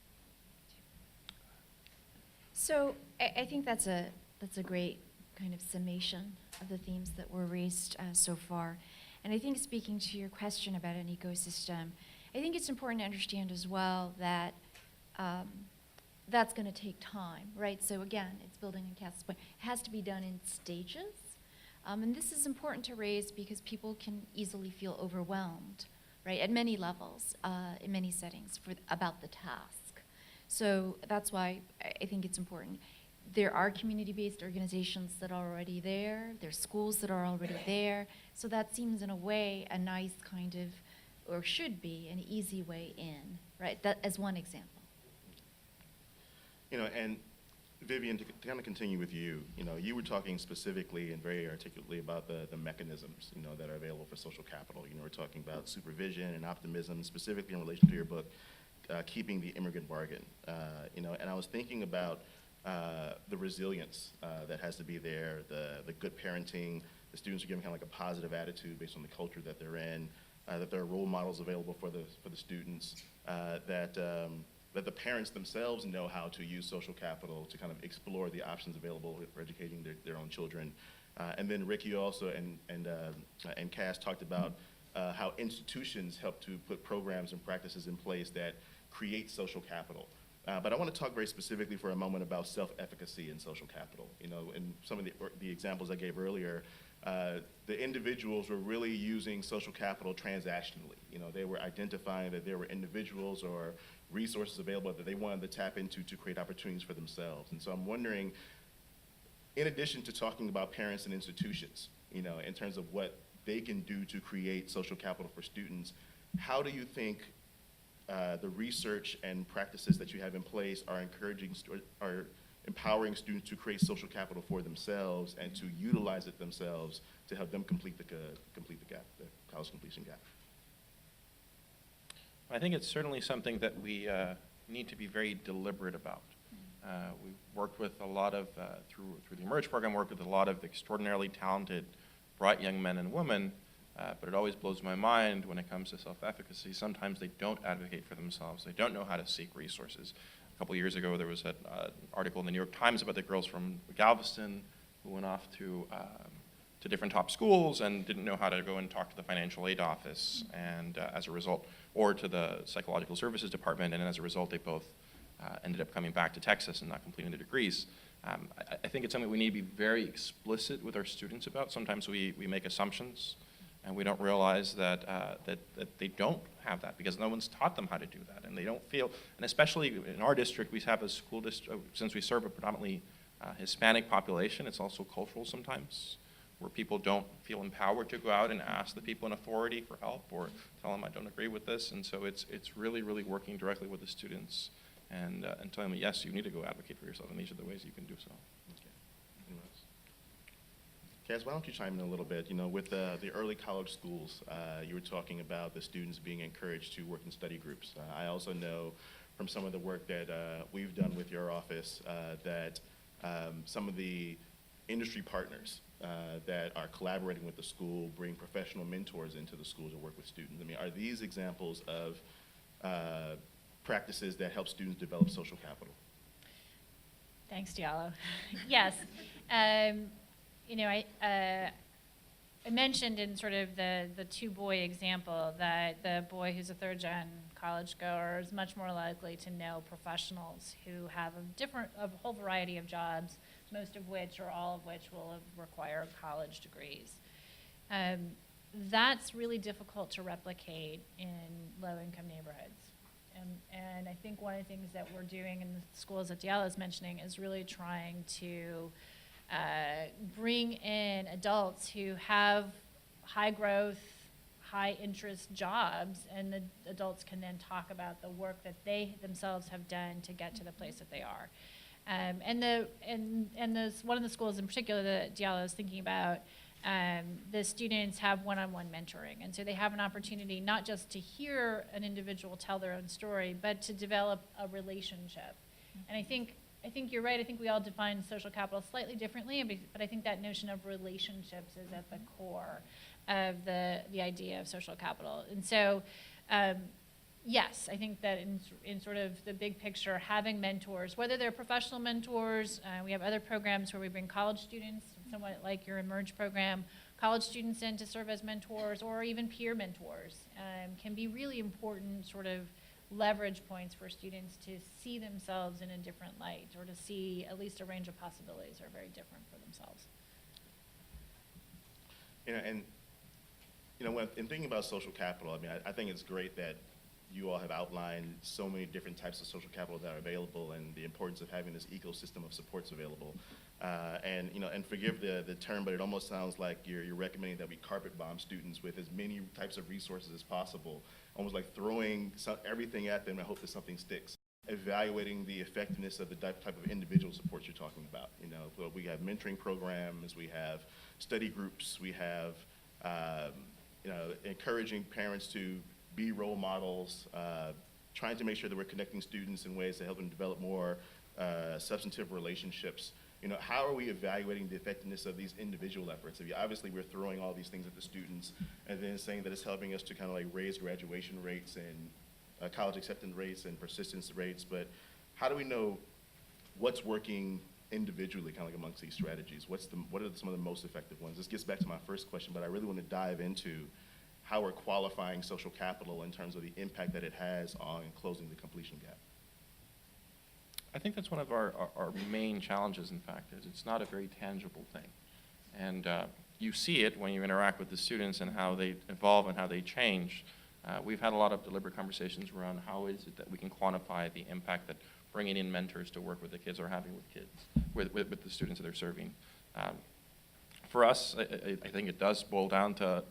So I think that's a great kind of summation of the themes that were raised so far. And I think speaking to your question about an ecosystem, I think it's important to understand as well that that's going to take time, right? So again, it's building on Cass's point. It has to be done in stages. And this is important to raise because people can easily feel overwhelmed, right, at many levels, in many settings about the task. So that's why I think it's important. There are community-based organizations that are already there. There's schools that are already there. So that seems, in a way, a nice kind of, or should be, an easy way in, right? That as one example. You know, and Vivian, to kind of continue with you, you know, you were talking specifically and very articulately about the mechanisms, you know, that are available for social capital. You know, we're talking about supervision and optimism, specifically in relation to your book, Keeping the Immigrant Bargain. You know, and I was thinking about the resilience that has to be there, the good parenting, the students are given kind of like a positive attitude based on the culture that they're in, that there are role models available for the students, that the parents themselves know how to use social capital to kind of explore the options available for educating their own children. And then Rick, you also, and Cass talked about how institutions help to put programs and practices in place that create social capital. But I want to talk very specifically for a moment about self-efficacy and social capital. You know, in some of the examples I gave earlier, the individuals were really using social capital transactionally. You know, they were identifying that there were individuals or resources available that they wanted to tap into to create opportunities for themselves. And so I'm wondering, in addition to talking about parents and institutions, you know, in terms of what they can do to create social capital for students, how do you think the research and practices that you have in place are empowering students to create social capital for themselves and to utilize it themselves to help them complete the gap, the college completion gap? I think it's certainly something that we need to be very deliberate about. We've worked with a lot of, through the Emerge program, worked with a lot of extraordinarily talented, bright young men and women, but it always blows my mind when it comes to self-efficacy. Sometimes they don't advocate for themselves. They don't know how to seek resources. A couple years ago, there was an article in the New York Times about the girls from Galveston who went off to different top schools and didn't know how to go and talk to the financial aid office, and as a result, or to the psychological services department, and as a result, they both ended up coming back to Texas and not completing their degrees. I think it's something we need to be very explicit with our students about. Sometimes we make assumptions, and we don't realize that they don't have that because no one's taught them how to do that, and they don't feel, and especially in our district, we have a school district, since we serve a predominantly Hispanic population, it's also cultural sometimes, where people don't feel empowered to go out and ask the people in authority for help or tell them I don't agree with this. And so it's really, really working directly with the students and telling them, yes, you need to go advocate for yourself, and these are the ways you can do so. Okay. Anyone else? Cass, why don't you chime in a little bit? You know, with the early college schools, you were talking about the students being encouraged to work in study groups. I also know from some of the work that we've done with your office that some of the industry partners that are collaborating with the school bring professional mentors into the school to work with students. I mean, are these examples of practices that help students develop social capital? Thanks, Diallo. Yes. You know, I mentioned in sort of the two-boy example that the boy who's a third-gen college goer is much more likely to know professionals who have a whole variety of jobs, most of which or all of which will require college degrees. That's really difficult to replicate in low-income neighborhoods. And I think one of the things that we're doing in the schools that Diallo is mentioning is really trying to bring in adults who have high growth, high interest jobs, and the adults can then talk about the work that they themselves have done to get to the place that they are. And one of the schools in particular that Diallo is thinking about the students have one-on-one mentoring. And so they have an opportunity not just to hear an individual tell their own story, but to develop a relationship. And I think you're right. I think we all define social capital slightly differently, but I think that notion of relationships is at the core of the idea of social capital. And so, yes, I think that in sort of the big picture, having mentors, whether they're professional mentors, we have other programs where we bring college students, somewhat like your Emerge program, college students in to serve as mentors, or even peer mentors, can be really important sort of leverage points for students to see themselves in a different light, or to see at least a range of possibilities are very different for themselves. When in thinking about social capital, I mean, I think it's great that you all have outlined so many different types of social capital that are available, and the importance of having this ecosystem of supports available. And forgive the term, but it almost sounds like you're recommending that we carpet bomb students with as many types of resources as possible, almost like throwing everything at them and hope that something sticks. Evaluating the effectiveness of the type of individual supports you're talking about. We have mentoring programs, we have study groups, we have encouraging parents to be role models, trying to make sure that we're connecting students in ways to help them develop more substantive relationships. How are we evaluating the effectiveness of these individual efforts? Obviously, we're throwing all these things at the students and then saying that it's helping us to kind of like raise graduation rates and college acceptance rates and persistence rates, but how do we know what's working individually, kind of like amongst these strategies? What are some of the most effective ones? This gets back to my first question, but I really want to dive into how we're qualifying social capital in terms of the impact that it has on closing the completion gap. I think that's one of our main challenges, in fact, is it's not a very tangible thing. And you see it when you interact with the students and how they evolve and how they change. We've had a lot of deliberate conversations around how is it that we can quantify the impact that bringing in mentors to work with the kids are having with kids, with the students that they're serving. For us, I think it does boil down to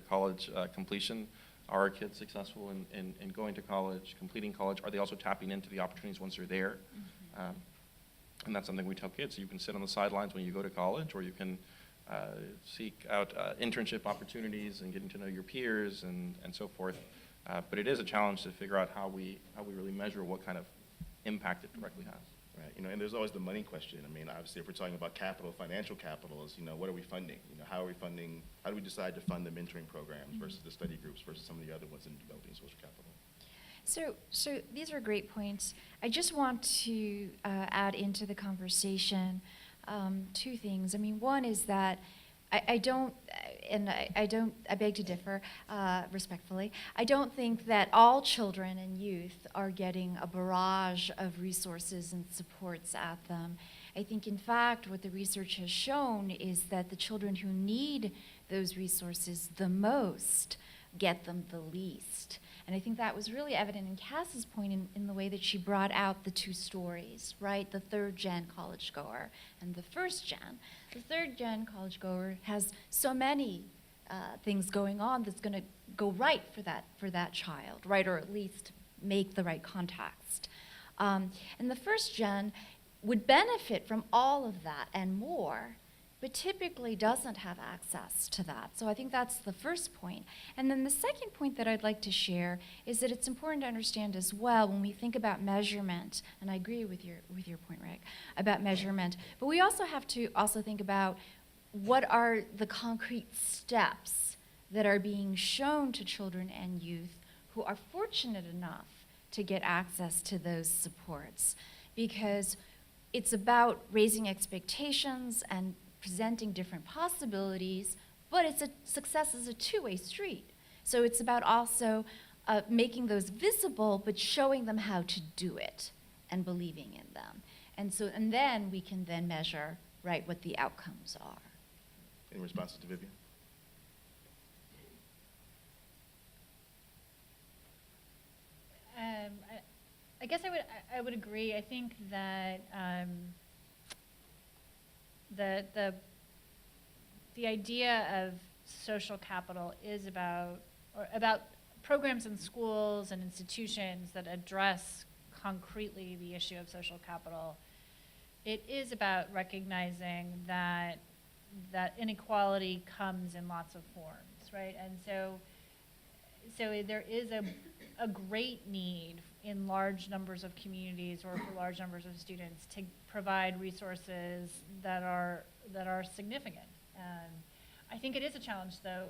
college completion. Are our kids successful in going to college, completing college? Are they also tapping into the opportunities once they're there? Mm-hmm. And that's something we tell kids. You can sit on the sidelines when you go to college, or you can seek out internship opportunities and getting to know your peers and so forth. But it is a challenge to figure out how we really measure what kind of impact it directly has. Right, and there's always the money question. I mean, obviously, if we're talking about capital, financial capital is, what are we funding? How are we funding? How do we decide to fund the mentoring programs versus the study groups versus some of the other ones in developing social capital? So these are great points. I just want to add into the conversation two things. I mean, one is that I beg to differ respectfully. I don't think that all children and youth are getting a barrage of resources and supports at them. I think, in fact, what the research has shown is that the children who need those resources the most get them the least. And I think that was really evident in Cass's point in the way that she brought out the two stories, right? The third-gen college-goer and the first-gen. The third-gen college-goer has so many things going on that's going to go right for that child, right? Or at least make the right context. And the first-gen would benefit from all of that and more, but typically doesn't have access to that. So I think that's the first point. And then the second point that I'd like to share is that it's important to understand as well when we think about measurement, and I agree with your point, Rick, about measurement, but we also have to also think about what are the concrete steps that are being shown to children and youth who are fortunate enough to get access to those supports. Because it's about raising expectations and presenting different possibilities, but success is a two-way street. So it's about also making those visible, but showing them how to do it and believing in them. And then we can then measure, right, what the outcomes are. Any responses to Vivian? I guess I would agree. I think that the idea of social capital is about programs in schools and institutions that address concretely the issue of social capital. It is about recognizing that that inequality comes in lots of forms, right? And so there is a great need in large numbers of communities or for large numbers of students to provide resources that are significant. I think it is a challenge, though,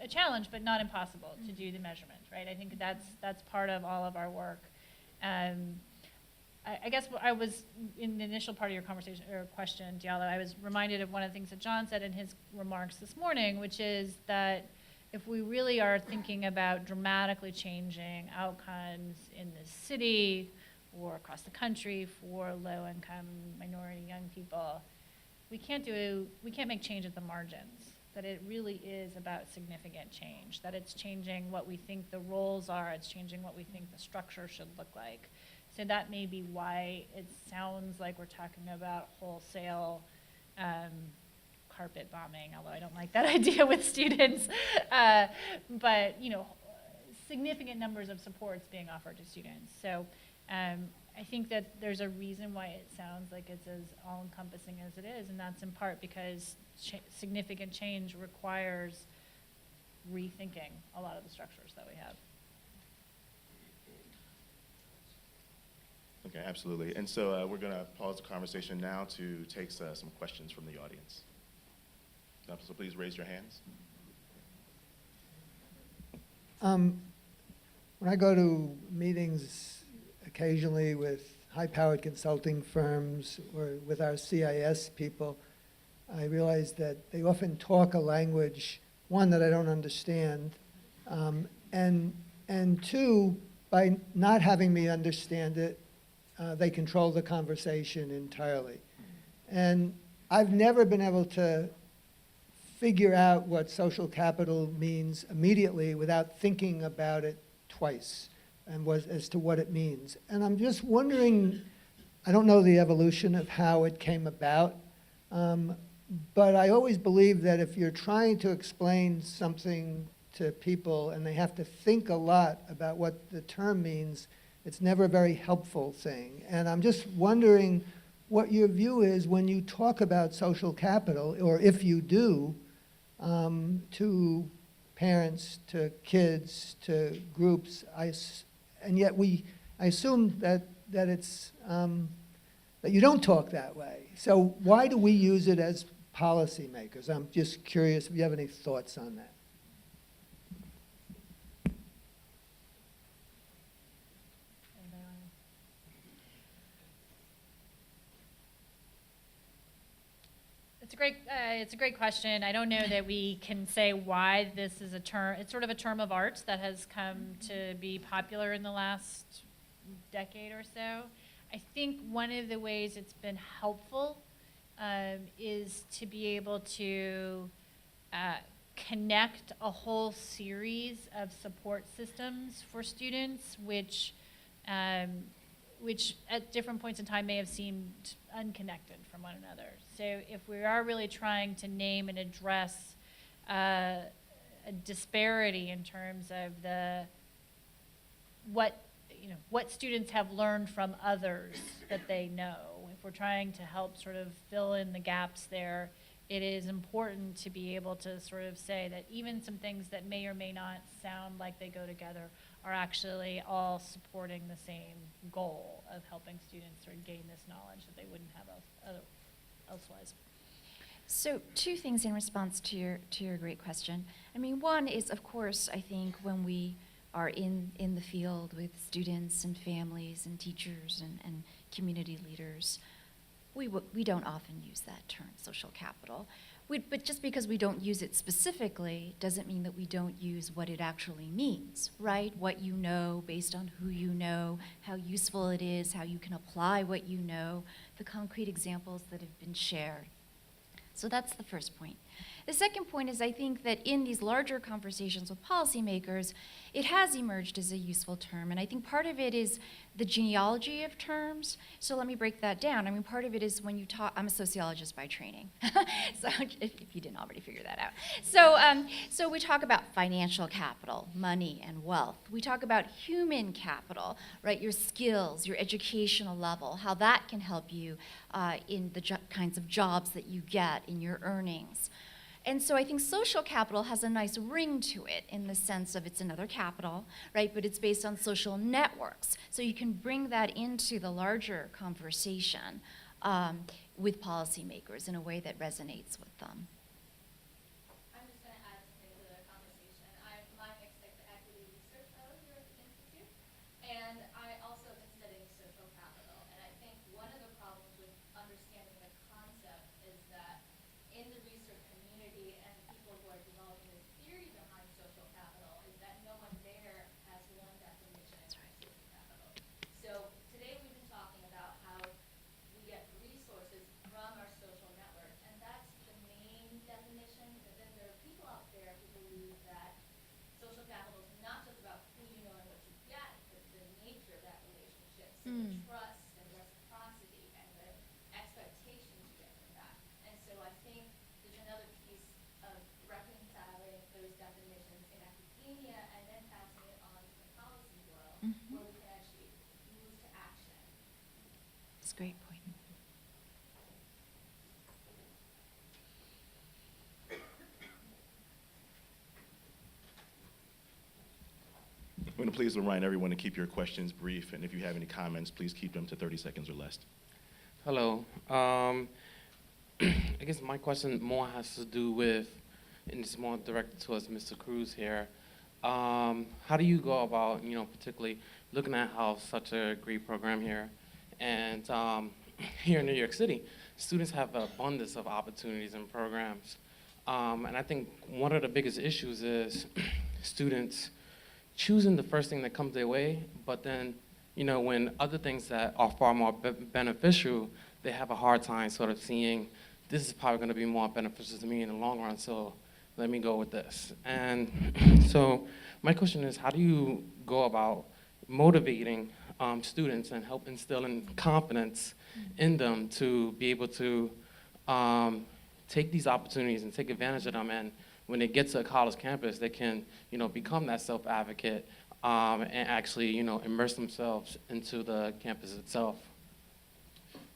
a challenge, but not impossible to do the measurement, right? I think that's part of all of our work. I guess I was, in the initial part of your conversation or question, Diallo, I was reminded of one of the things that John said in his remarks this morning, which is that if we really are thinking about dramatically changing outcomes in the city or across the country for low-income, minority young people, we can't make change at the margins. That it really is about significant change. That it's changing what we think the roles are. It's changing what we think the structure should look like. So that may be why it sounds like we're talking about wholesale carpet bombing, although I don't like that idea with students. But significant numbers of supports being offered to students. So I think that there's a reason why it sounds like it's as all-encompassing as it is, and that's in part because significant change requires rethinking a lot of the structures that we have. Okay, absolutely. And so we're going to pause the conversation now to take some questions from the audience. So please raise your hands. When I go to meetings occasionally with high-powered consulting firms or with our CIS people, I realize that they often talk a language, one, that I don't understand, and two, by not having me understand it, they control the conversation entirely. And I've never been able to figure out what social capital means immediately without thinking about it twice and as to what it means. And I'm just wondering, I don't know the evolution of how it came about, but I always believe that if you're trying to explain something to people and they have to think a lot about what the term means, it's never a very helpful thing. And I'm just wondering what your view is when you talk about social capital, or if you do, to parents, to kids, to groups. And yet I assume that it's that you don't talk that way. So why do we use it as policymakers? I'm just curious if you have any thoughts on that. It's a great question. I don't know that we can say why this is a term. It's sort of a term of art that has come to be popular in the last decade or so. I think one of the ways it's been helpful is to be able to connect a whole series of support systems for students, which at different points in time may have seemed unconnected from one another. So if we are really trying to name and address a disparity in terms of what students have learned from others that they know, if we're trying to help sort of fill in the gaps there, it is important to be able to sort of say that even some things that may or may not sound like they go together are actually all supporting the same goal of helping students sort of gain this knowledge that they wouldn't have elsewise. So 2 things in response to your great question. I mean, one is, of course, I think when we are in the field with students and families and teachers and community leaders, we don't often use that term, social capital. But just because we don't use it specifically doesn't mean that we don't use what it actually means, right? What you know based on who you know, how useful it is, how you can apply what you know, the concrete examples that have been shared. So that's the first point. The second point is I think that in these larger conversations with policymakers, it has emerged as a useful term. And I think part of it is the genealogy of terms. So let me break that down. I mean, part of it is when you talk, I'm a sociologist by training. So if you didn't already figure that out. So we talk about financial capital, money and wealth. We talk about human capital, right? Your skills, your educational level, how that can help you in the kinds of jobs that you get, in your earnings. And so I think social capital has a nice ring to it in the sense of it's another capital, right? But it's based on social networks. So you can bring that into the larger conversation with policymakers in a way that resonates with them. I'm just going to add something to the conversation. My mixed equity research fellow here at the Institute, and I also have been studying social capital. And I think one of the problems with understanding the concept is that in the research community and people who are developing the theory behind social capital is that no one there has one definition of social capital. So today we've been talking about how we get resources from our social networks, and that's the main definition. But then there are people out there who believe that social capital is not just about who you know and what you get, but the nature of that relationship, so the trust and reciprocity and the expectations you get from that. And so I think there's another piece of reconciling those definitions in academia and then passing it on to the policy world, where we can actually move to action. That's a great point. I'm going to please remind everyone to keep your questions brief, and if you have any comments, please keep them to 30 seconds or less. Hello. I guess my question more has to do with, and it's more directed towards Mr. Cruz here. How do you go about, particularly looking at how such a great program here, and here in New York City, students have an abundance of opportunities and programs. And I think one of the biggest issues is students choosing the first thing that comes their way, but then, when other things that are far more beneficial, they have a hard time sort of seeing, this is probably going to be more beneficial to me in the long run, so let me go with this. And so my question is, how do you go about motivating students and help instilling confidence in them to be able to take these opportunities and take advantage of them, and when they get to a college campus, they can, become that self-advocate and actually, immerse themselves into the campus itself?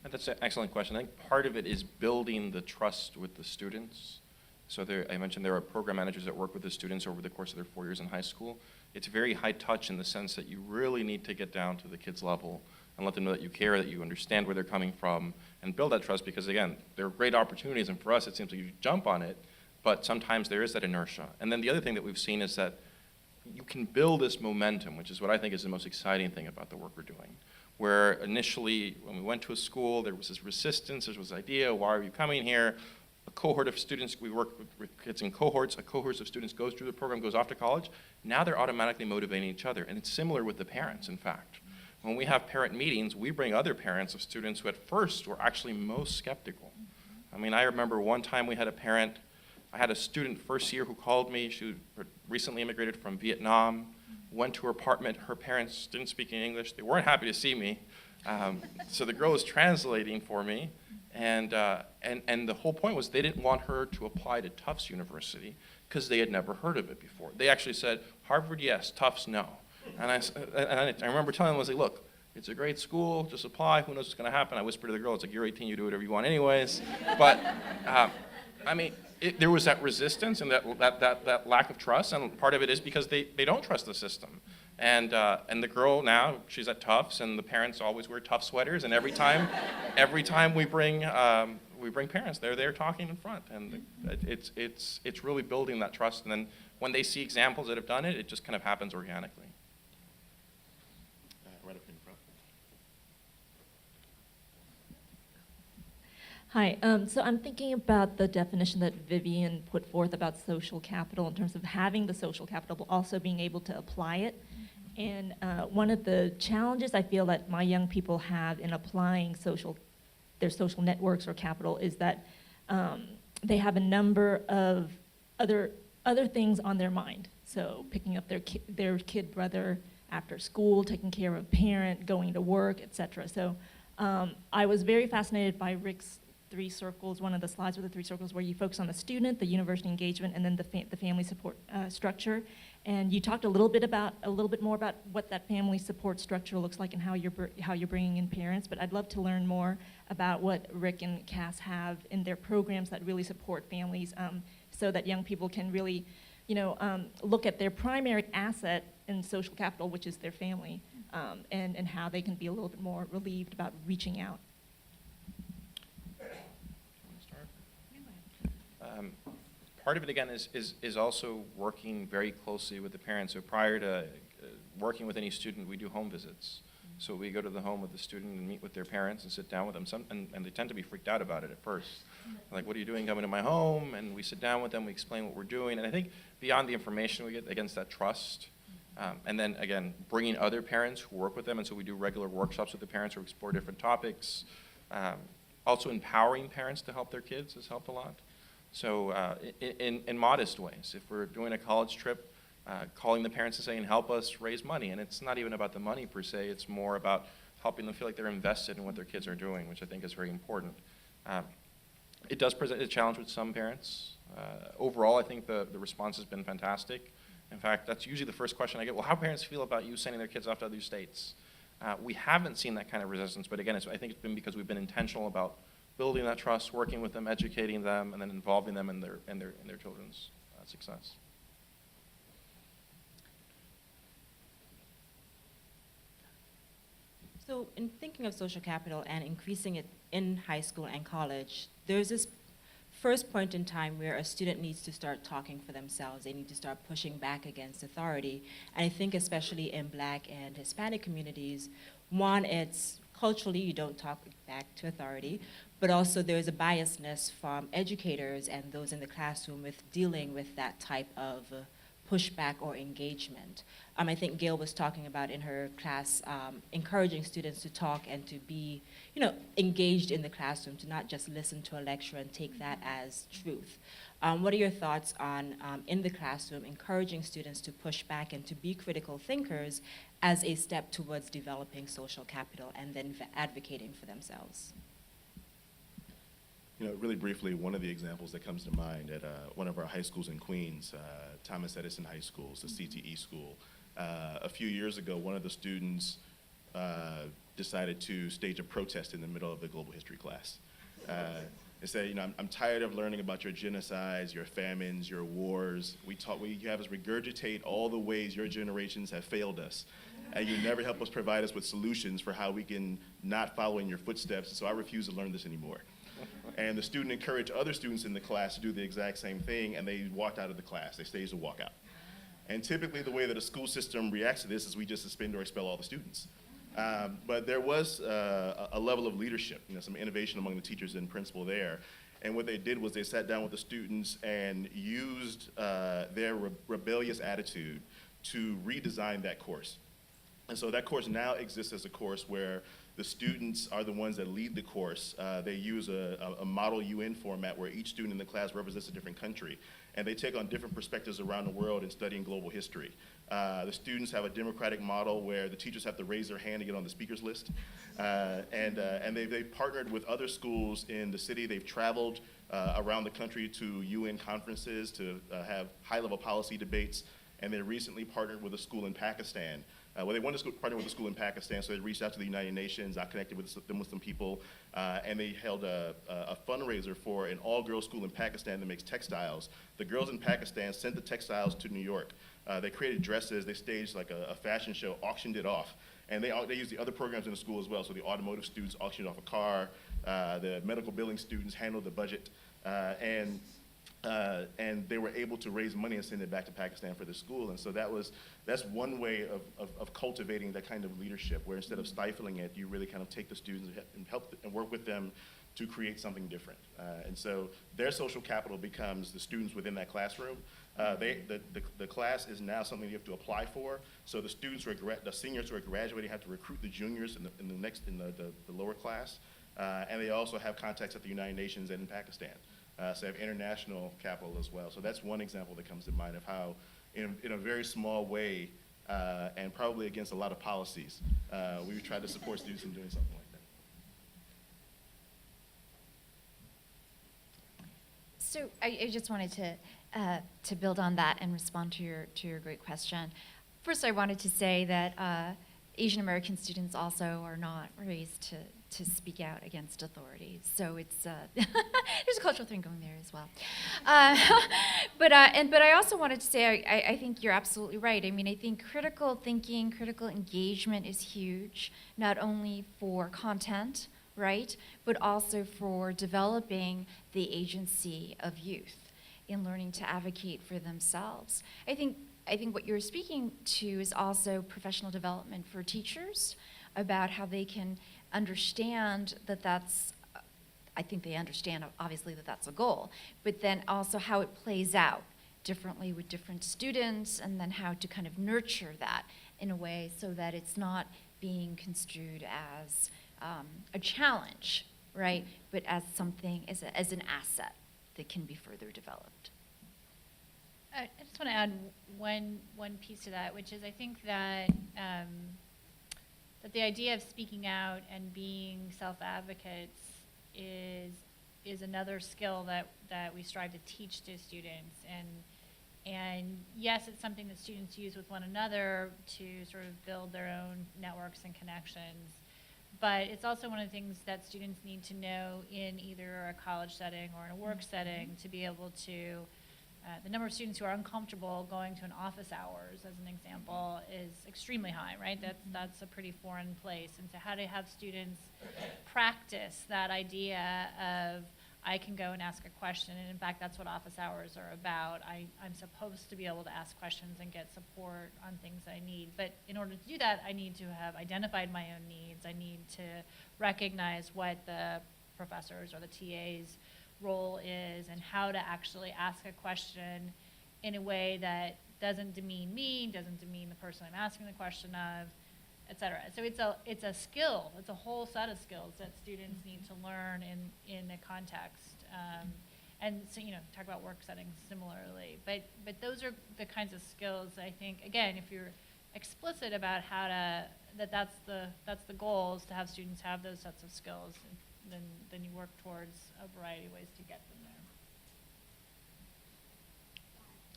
That's an excellent question. I think part of it is building the trust with the students. So I mentioned there are program managers that work with the students over the course of their 4 years in high school. It's very high touch in the sense that you really need to get down to the kids' level and let them know that you care, that you understand where they're coming from, and build that trust, because again, there are great opportunities, and for us it seems like you jump on it, but sometimes there is that inertia. And then the other thing that we've seen is that you can build this momentum, which is what I think is the most exciting thing about the work we're doing. Where initially, when we went to a school, there was this resistance, there was this idea, why are you coming here? A cohort of students, we work with kids in cohorts, a cohort of students goes through the program, goes off to college. Now they're automatically motivating each other, and it's similar with the parents, in fact. When we have parent meetings, we bring other parents of students who at first were actually most skeptical. I mean, I remember one time we had a parent, I had a student first year who called me. She recently immigrated from Vietnam, went to her apartment. Her parents didn't speak any English. They weren't happy to see me. So the girl was translating for me. And the whole point was they didn't want her to apply to Tufts University because they had never heard of it before. They actually said, Harvard, yes, Tufts, no. And I remember telling them, I was like, look, it's a great school, just apply, who knows what's gonna happen. I whispered to the girl, it's like, you're 18, you do whatever you want anyways. But, I mean, there was that resistance and that lack of trust, and part of it is because they don't trust the system. And the girl now, she's at Tufts, and the parents always wear Tufts sweaters, and every time we bring parents, they're there talking in front, and it's really building that trust. And then when they see examples that have done it, it just kind of happens organically. Right up in front. Hi, so I'm thinking about the definition that Vivian put forth about social capital in terms of having the social capital, but also being able to apply it. And one of the challenges I feel that my young people have in applying their social networks or capital is that they have a number of other things on their mind. So picking up their kid brother after school, taking care of a parent, going to work, etc. So I was very fascinated by Rick's 3 circles, one of the slides with the 3 circles where you focus on the student, the university engagement, and then the family support structure. And you talked a little bit more about what that family support structure looks like and how you're bringing in parents. But I'd love to learn more about what Rick and Cass have in their programs that really support families, so that young people can really, look at their primary asset in social capital, which is their family, and how they can be a little bit more relieved about reaching out. Part of it, again, is also working very closely with the parents. So prior to working with any student, we do home visits. So we go to the home of the student and meet with their parents and sit down with them. And they tend to be freaked out about it at first. Like, what are you doing coming to my home? And we sit down with them, we explain what we're doing. And I think beyond the information we get, against that trust, and then, again, bringing other parents who work with them. And so we do regular workshops with the parents where we explore different topics. Also empowering parents to help their kids has helped a lot. So in modest ways, if we're doing a college trip, calling the parents and saying, help us raise money. And it's not even about the money per se, it's more about helping them feel like they're invested in what their kids are doing, which I think is very important. It does present a challenge with some parents. Overall, I think the response has been fantastic. In fact, that's usually the first question I get. Well, how parents feel about you sending their kids off to other states? We haven't seen that kind of resistance, but again, I think it's been because we've been intentional about building that trust, working with them, educating them, and then involving them in their children's success. So in thinking of social capital and increasing it in high school and college, there's this first point in time where a student needs to start talking for themselves. They need to start pushing back against authority. And I think especially in Black and Hispanic communities, one, it's culturally you don't talk back to authority, but also there's a biasness from educators and those in the classroom with dealing with that type of pushback or engagement. I think Gail was talking about in her class, encouraging students to talk and to be, engaged in the classroom, to not just listen to a lecture and take that as truth. What are your thoughts on, in the classroom, encouraging students to push back and to be critical thinkers as a step towards developing social capital and then advocating for themselves? Really briefly, one of the examples that comes to mind at one of our high schools in Queens, Thomas Edison High School, the CTE school. A few years ago, one of the students decided to stage a protest in the middle of the global history class. They said, I'm tired of learning about your genocides, your famines, your wars. You have us regurgitate all the ways your generations have failed us. And you never help us provide us with solutions for how we can not follow in your footsteps, so I refuse to learn this anymore. And the student encouraged other students in the class to do the exact same thing, and they walked out of the class. They staged a walkout. And typically the way that a school system reacts to this is we just suspend or expel all the students. But there was a level of leadership, some innovation among the teachers and principal there. And what they did was they sat down with the students and used their rebellious attitude to redesign that course. And so that course now exists as a course where the students are the ones that lead the course. They use a model UN format where each student in the class represents a different country. And they take on different perspectives around the world in studying global history. The students have a democratic model where the teachers have to raise their hand to get on the speakers list. And they've partnered with other schools in the city. They've traveled around the country to UN conferences to have high-level policy debates. And they recently partnered with a school in Pakistan. They wanted to partner with a school in Pakistan, so they reached out to the United Nations. I connected with them with some people, and they held a fundraiser for an all-girls school in Pakistan that makes textiles. The girls in Pakistan sent the textiles to New York. They created dresses. They staged like a fashion show, auctioned it off. And they used the other programs in the school as well. So the automotive students auctioned off a car. The medical billing students handled the budget. And they were able to raise money and send it back to Pakistan for the school. And so that's one way of cultivating that kind of leadership, where instead of stifling it, you really kind of take the students and help and work with them to create something different. And so their social capital becomes the students within that classroom. The class is now something you have to apply for. So the students the seniors who are graduating have to recruit the juniors in the lower class. And they also have contacts at the United Nations and in Pakistan. So they have international capital as well. So that's one example that comes to mind of how, in a very small way, and probably against a lot of policies, we try to support students in doing something like that. So I just wanted to build on that and respond to your great question. First, I wanted to say that Asian American students also are not raised to speak out against authority. So it's there's a cultural thing going there as well. But I also wanted to say I think you're absolutely right. I mean, I think critical thinking, critical engagement is huge, not only for content, right, but also for developing the agency of youth in learning to advocate for themselves. I think what you're speaking to is also professional development for teachers about how they can understand that that's, I think they understand obviously that that's a goal, but then also how it plays out differently with different students, and then how to kind of nurture that in a way so that it's not being construed as a challenge, right, but as something, as an asset that can be further developed. I just want to add one piece to that, which is I think that that the idea of speaking out and being self-advocates is another skill that we strive to teach to students. And yes, it's something that students use with one another to sort of build their own networks and connections. But it's also one of the things that students need to know in either a college setting or in a work setting to be able to, the number of students who are uncomfortable going to an office hours, as an example, is extremely high, right? That's a pretty foreign place. And so how to have students practice that idea of, I can go and ask a question, and in fact, that's what office hours are about. I'm supposed to be able to ask questions and get support on things I need. But in order to do that, I need to have identified my own needs. I need to recognize what the professors or the TA's role is and how to actually ask a question in a way that doesn't demean me, doesn't demean the person I'm asking the question of, et cetera. So it's a skill. It's a whole set of skills that students need to learn in a context. And so, talk about work settings similarly. But those are the kinds of skills I think, again, if you're explicit about how to, that's the goal, is to have students have those sets of skills, then you work towards a variety of ways to get them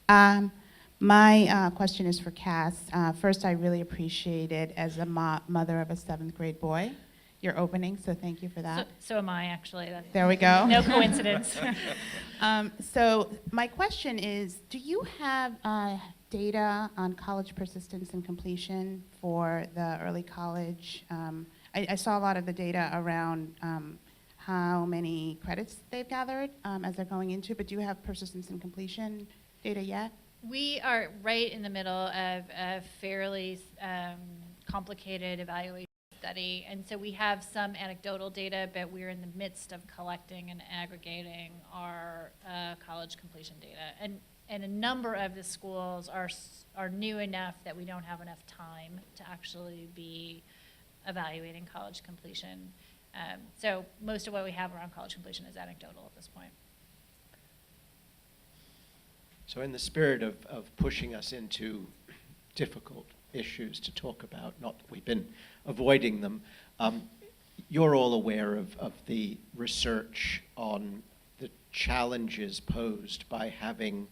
there. My question is for Cass. First, I really appreciated, as a mother of a 7th grade boy, your opening, so thank you for that. So am I, actually. There we go. No coincidence. So my question is, do you have data on college persistence and completion for the early college? I saw a lot of the data around how many credits they've gathered as they're going into, but do you have persistence and completion data yet? We are right in the middle of a fairly complicated evaluation study, and so we have some anecdotal data, but we're in the midst of collecting and aggregating our college completion data. And a number of the schools are new enough that we don't have enough time to actually be evaluating college completion. So most of what we have around college completion is anecdotal at this point. So in the spirit of pushing us into difficult issues to talk about, not that we've been avoiding them, you're all aware of the research on the challenges posed by having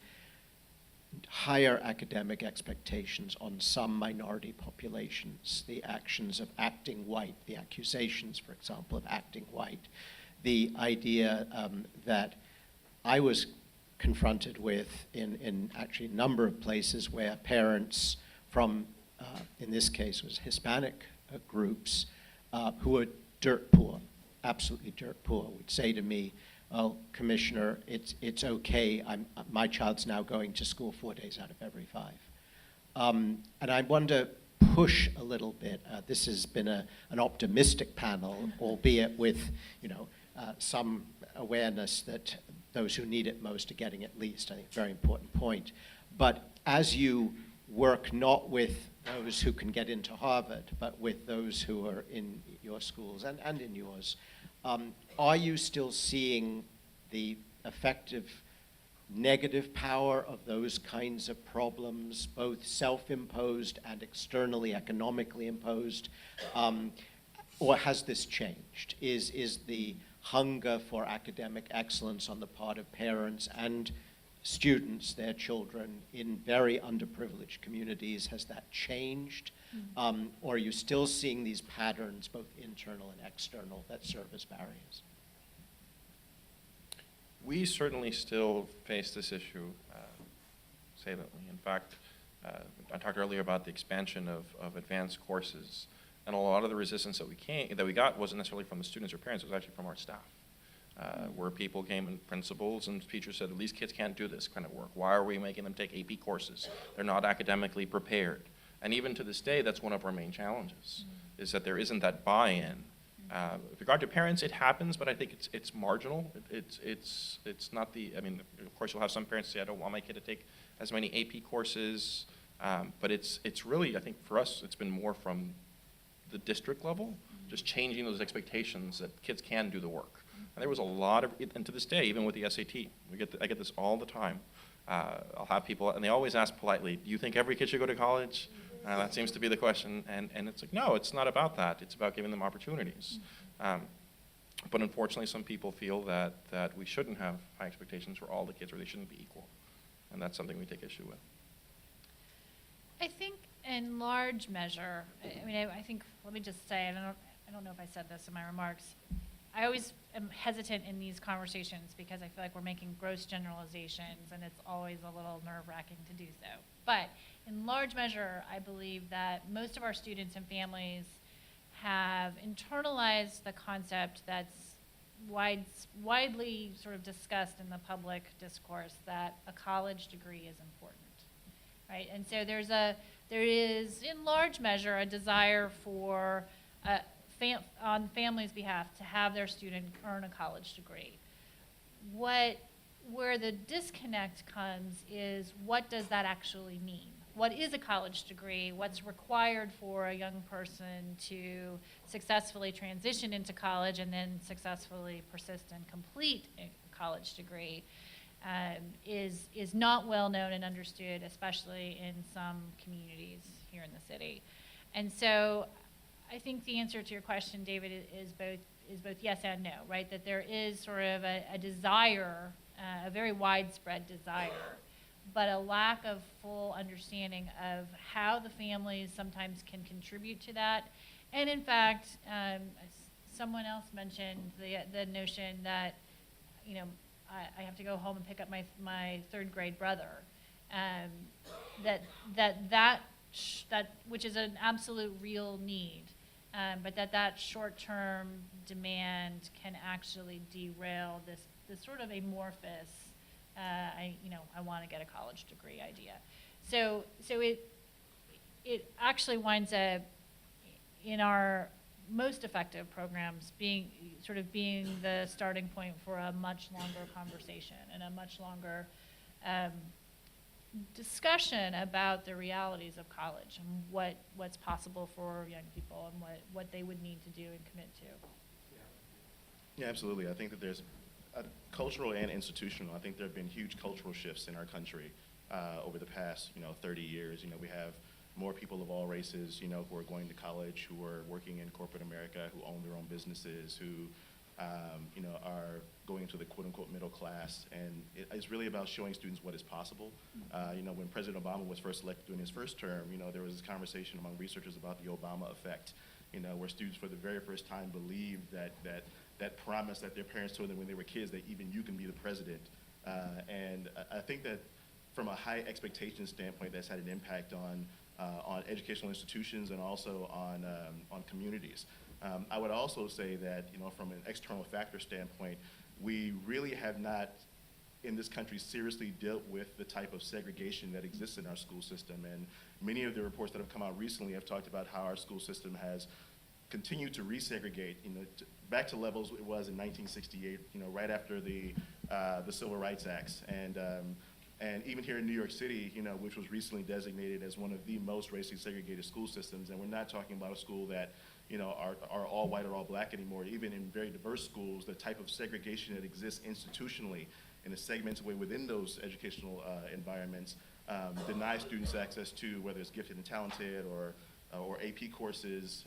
higher academic expectations on some minority populations, the actions of acting white, the accusations, for example, of acting white, the idea that I was confronted with in actually a number of places where parents from, in this case, was Hispanic groups who were dirt poor, absolutely dirt poor, would say to me, "Oh, Commissioner, it's okay. My child's now going to school 4 days out of every 5." And I want to push a little bit. This has been an optimistic panel, albeit with some awareness that those who need it most are getting it least. I think a very important point. But as you work not with those who can get into Harvard, but with those who are in your schools and in yours, are you still seeing the effective negative power of those kinds of problems, both self-imposed and externally economically imposed? Or has this changed? Is the hunger for academic excellence on the part of parents and students, their children, in very underprivileged communities, has that changed? Or are you still seeing these patterns, both internal and external, that serve as barriers? We certainly still face this issue saliently. In fact, I talked earlier about the expansion of advanced courses, and a lot of the resistance that we got wasn't necessarily from the students or parents, it was actually from our staff. Where people came and principals and teachers said, these kids can't do this kind of work. Why are we making them take AP courses? They're not academically prepared. And even to this day, that's one of our main challenges, is that there isn't that buy-in. With regard to parents, it happens, but I think it's marginal. It's not the, I mean, of course you'll have some parents say, I don't want my kid to take as many AP courses, but it's really, I think for us, it's been more from the district level, just changing those expectations that kids can do the work. And there was a lot of, and to this day, even with the SAT, I get this all the time. I'll have people, and they always ask politely, do you think every kid should go to college? That seems to be the question, and it's like, no, it's not about that. It's about giving them opportunities. But unfortunately, some people feel that we shouldn't have high expectations for all the kids, or they shouldn't be equal. And that's something we take issue with. I think in large measure, I mean, I think, let me just say, I don't know if I said this in my remarks, I always am hesitant in these conversations because I feel like we're making gross generalizations, and it's always a little nerve-wracking to do so. But in large measure, I believe that most of our students and families have internalized the concept that's widely sort of discussed in the public discourse, that a college degree is important, right? And so there is, in large measure, a desire for on families' behalf to have their student earn a college degree. Where the disconnect comes is, what does that actually mean? What is a college degree? What's required for a young person to successfully transition into college and then successfully persist and complete a college degree is not well known and understood, especially in some communities here in the city. And so I think the answer to your question, David, is both yes and no, right? That there is sort of a desire, a very widespread desire, but a lack of full understanding of how the families sometimes can contribute to that. And in fact, someone else mentioned the notion that, you know, I have to go home and pick up my third grade brother. That which is an absolute real need. But that short-term demand can actually derail this sort of amorphous, I want to get a college degree idea. So it actually winds up in our most effective programs being the starting point for a much longer conversation and a much longer discussion about the realities of college and what's possible for young people and what they would need to do and commit to. Yeah, absolutely. I think that there's cultural and institutional. I think there have been huge cultural shifts in our country over the past, 30 years. We have more people of all races, who are going to college, who are working in corporate America, who own their own businesses, who are going to the quote-unquote middle class, and it's really about showing students what is possible. When President Obama was first elected during his first term, there was this conversation among researchers about the Obama effect, where students for the very first time believed that promise that their parents told them when they were kids, that even you can be the president. And I think that from a high expectation standpoint, that's had an impact on educational institutions and also on communities. I would also say that, from an external factor standpoint, we really have not, in this country, seriously dealt with the type of segregation that exists in our school system. And many of the reports that have come out recently have talked about how our school system has continued to resegregate, back to levels it was in 1968, right after the Civil Rights Acts. And even here in New York City, which was recently designated as one of the most racially segregated school systems, and we're not talking about a school that are all white or all black anymore. Even in very diverse schools, the type of segregation that exists institutionally in a segmented way within those educational environments, deny students access to whether it's gifted and talented or AP courses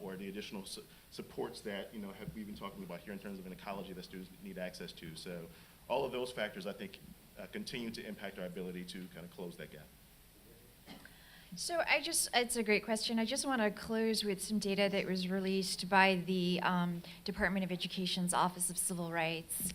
or the additional supports that we've been talking about here in terms of an ecology that students need access to. So all of those factors, I think, continue to impact our ability to kind of close that gap. So it's a great question. I just want to close with some data that was released by the Department of Education's Office of Civil Rights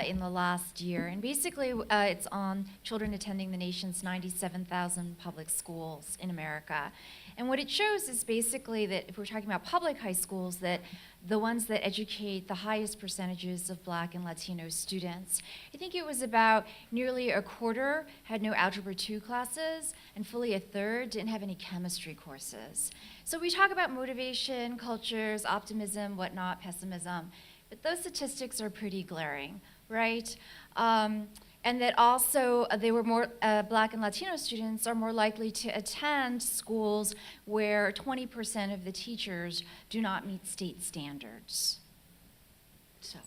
in the last year. And basically, it's on children attending the nation's 97,000 public schools in America. And what it shows is basically that if we're talking about public high schools, that the ones that educate the highest percentages of Black and Latino students, I think it was about nearly a quarter had no Algebra 2 classes, and fully a third didn't have any chemistry courses. So we talk about motivation, cultures, optimism, whatnot, pessimism, but those statistics are pretty glaring, right? And that also they were more, Black and Latino students are more likely to attend schools where 20% of the teachers do not meet state standards. So.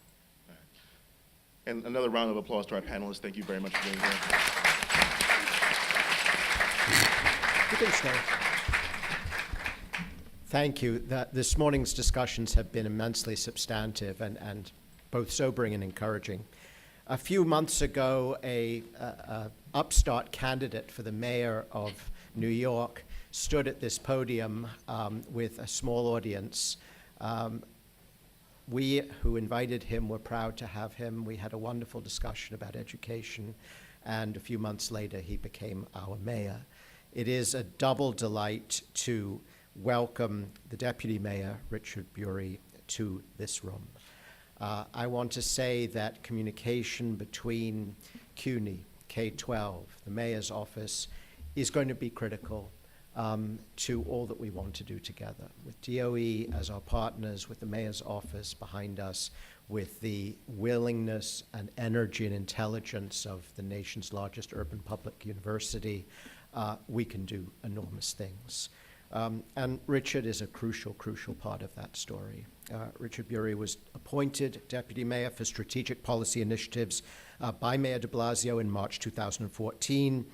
All right. And another round of applause to our panelists. Thank you very much for being here. You can stay. Thank you. This morning's discussions have been immensely substantive and both sobering and encouraging. A few months ago, a upstart candidate for the mayor of New York stood at this podium with a small audience. We who invited him were proud to have him. We had a wonderful discussion about education, and a few months later, he became our mayor. It is a double delight to welcome the deputy mayor, Richard Bury, to this room. I want to say that communication between CUNY, K-12, the mayor's office, is going to be critical to all that we want to do together. With DOE as our partners, with the mayor's office behind us, with the willingness and energy and intelligence of the nation's largest urban public university, we can do enormous things. And Richard is a crucial part of that story. Richard Bury was appointed deputy mayor for strategic policy initiatives by Mayor de Blasio in March 2014.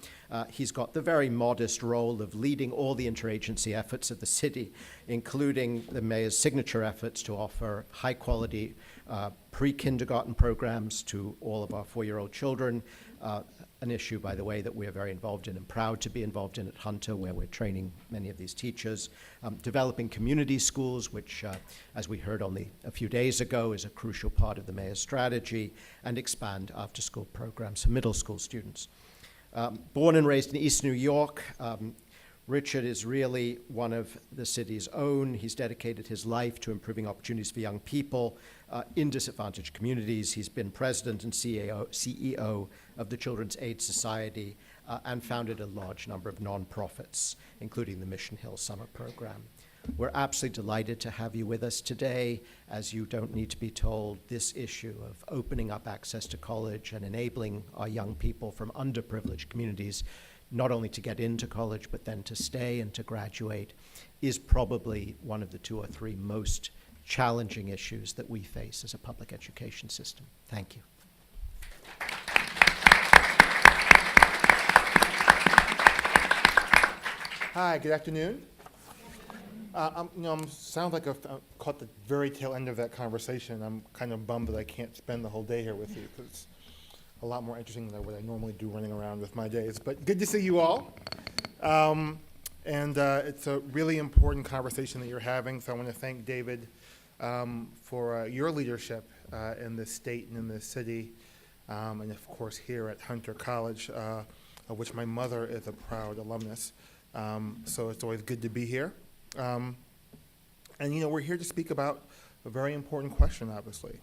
He's got the very modest role of leading all the interagency efforts of the city, including the mayor's signature efforts to offer high-quality pre-kindergarten programs to all of our 4-year-old children, an issue, by the way, that we're very involved in and proud to be involved in at Hunter, where we're training many of these teachers. Developing community schools, which, as we heard only a few days ago, is a crucial part of the mayor's strategy, and expand after-school programs for middle school students. Born and raised in East New York, Richard is really one of the city's own. He's dedicated his life to improving opportunities for young people in disadvantaged communities. He's been president and CEO of the Children's Aid Society and founded a large number of nonprofits, including the Mission Hill Summer Program. We're absolutely delighted to have you with us today. As you don't need to be told, this issue of opening up access to college and enabling our young people from underprivileged communities not only to get into college, but then to stay and to graduate, is probably one of the 2 or 3 most challenging issues that we face as a public education system. Thank you. Hi, good afternoon. Sounds like I've caught the very tail end of that conversation. I'm kind of bummed that I can't spend the whole day here with you, because it's a lot more interesting than what I normally do running around with my days. But good to see you all. It's a really important conversation that you're having, so I want to thank David for your leadership in this state and in this city, and of course here at Hunter College, of which my mother is a proud alumnus. So it's always good to be here. We're here to speak about a very important question, obviously.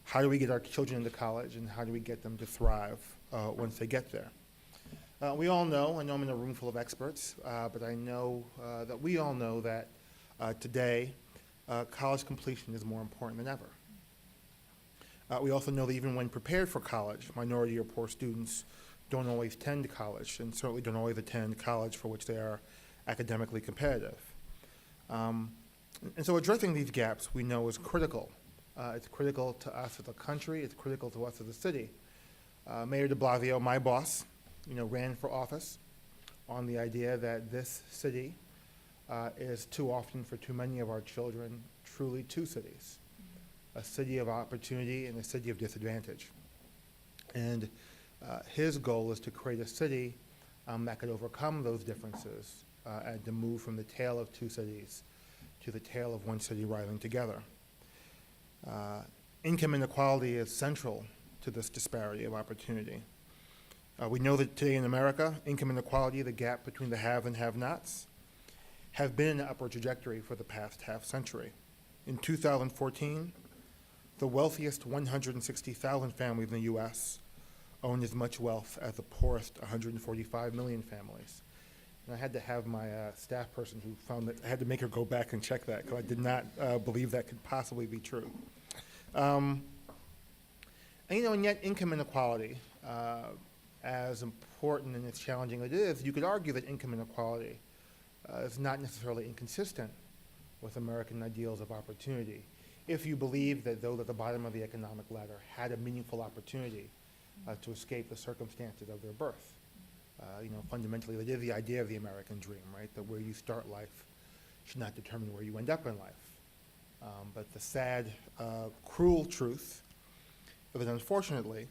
How do we get our children into college, and how do we get them to thrive once they get there? We all know, I know I'm in a room full of experts, but I know that we all know that today college completion is more important than ever. We also know that even when prepared for college, minority or poor students don't always attend college, and certainly don't always attend college for which they are academically competitive. And so addressing these gaps we know is critical. It's critical to us as a country, it's critical to us as a city. Mayor de Blasio, my boss, ran for office on the idea that this city is too often for too many of our children truly two cities, a city of opportunity and a city of disadvantage. And his goal is to create a city that could overcome those differences and to move from the tale of two cities to the tale of one city rising together. Income inequality is central to this disparity of opportunity. We know that today in America, income inequality, the gap between the have and have-nots, have been in an upward trajectory for the past half century. In 2014, the wealthiest 160,000 families in the U.S. owned as much wealth as the poorest 145 million families. And I had to have my staff person who found that, I had to make her go back and check that because I did not believe that could possibly be true. And yet income inequality, as important and as challenging as it is, you could argue that income inequality is not necessarily inconsistent with American ideals of opportunity. If you believe that those at the bottom of the economic ladder had a meaningful opportunity to escape the circumstances of their birth. Fundamentally, that is the idea of the American dream, right? That where you start life should not determine where you end up in life. But the sad, cruel truth is that unfortunately,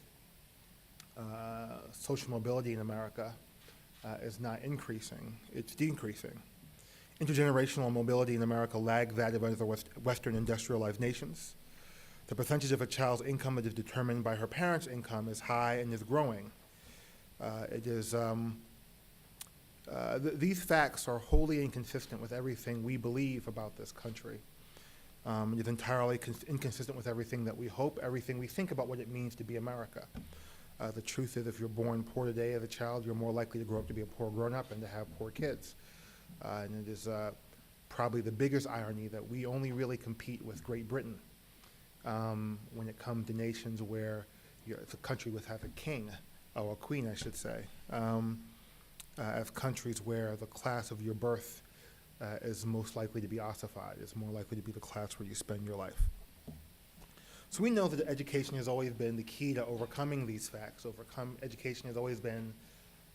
social mobility in America is not increasing, it's decreasing. Intergenerational mobility in America lags that of other Western industrialized nations. The percentage of a child's income that is determined by her parents' income is high and is growing. These facts are wholly inconsistent with everything we believe about this country. It is entirely inconsistent with everything that we hope, everything we think about what it means to be America. The truth is, if you're born poor today as a child, you're more likely to grow up to be a poor grown-up and to have poor kids. And it is probably the biggest irony that we only really compete with Great Britain when it comes to nations where it's a country with a king, or a queen, I should say, as countries where the class of your birth is most likely to be ossified, is more likely to be the class where you spend your life. So we know that education has always been the key to overcoming these facts. Education has always been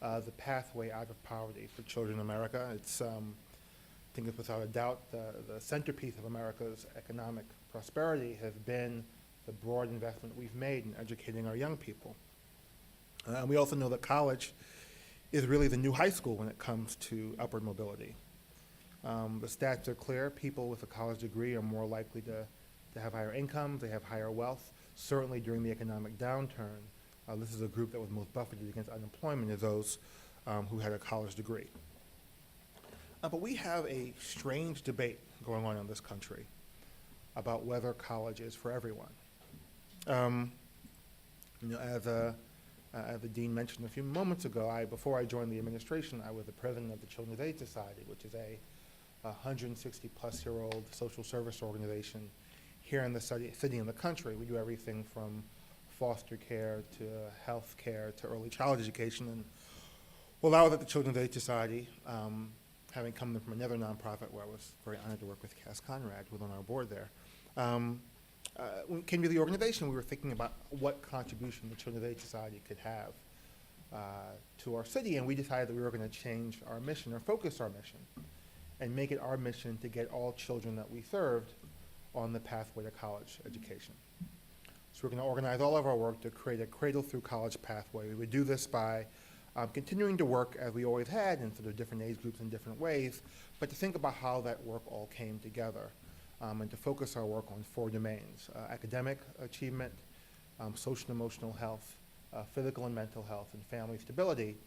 the pathway out of poverty for children in America. It's, I think it's without a doubt, the centerpiece of America's economic prosperity has been the broad investment we've made in educating our young people. And we also know that college is really the new high school when it comes to upward mobility. The stats are clear. People with a college degree are more likely to have higher incomes, they have higher wealth. Certainly during the economic downturn, this is a group that was most buffeted against unemployment, is those who had a college degree. But we have a strange debate going on in this country about whether college is for everyone. As the dean mentioned a few moments ago, before I joined the administration, I was the president of the Children's Aid Society, which is a 160-plus-year-old social service organization here in the city and the country. We do everything from foster care to health care to early child education. And well, I was at the Children's Aid Society, having come from another nonprofit where I was very honored to work with Cass Conrad, who was on our board there. When it came to the organization, we were thinking about what contribution the Children's Aid Society could have to our city, and we decided that we were going to change our mission, or focus our mission, and make it our mission to get all children that we served on the pathway to college education. So we're going to organize all of our work to create a cradle-through-college pathway. We would do this by continuing to work as we always had in sort of different age groups in different ways, but to think about how that work all came together. And to focus our work on 4 domains: academic achievement, social and emotional health, physical and mental health, and family stability,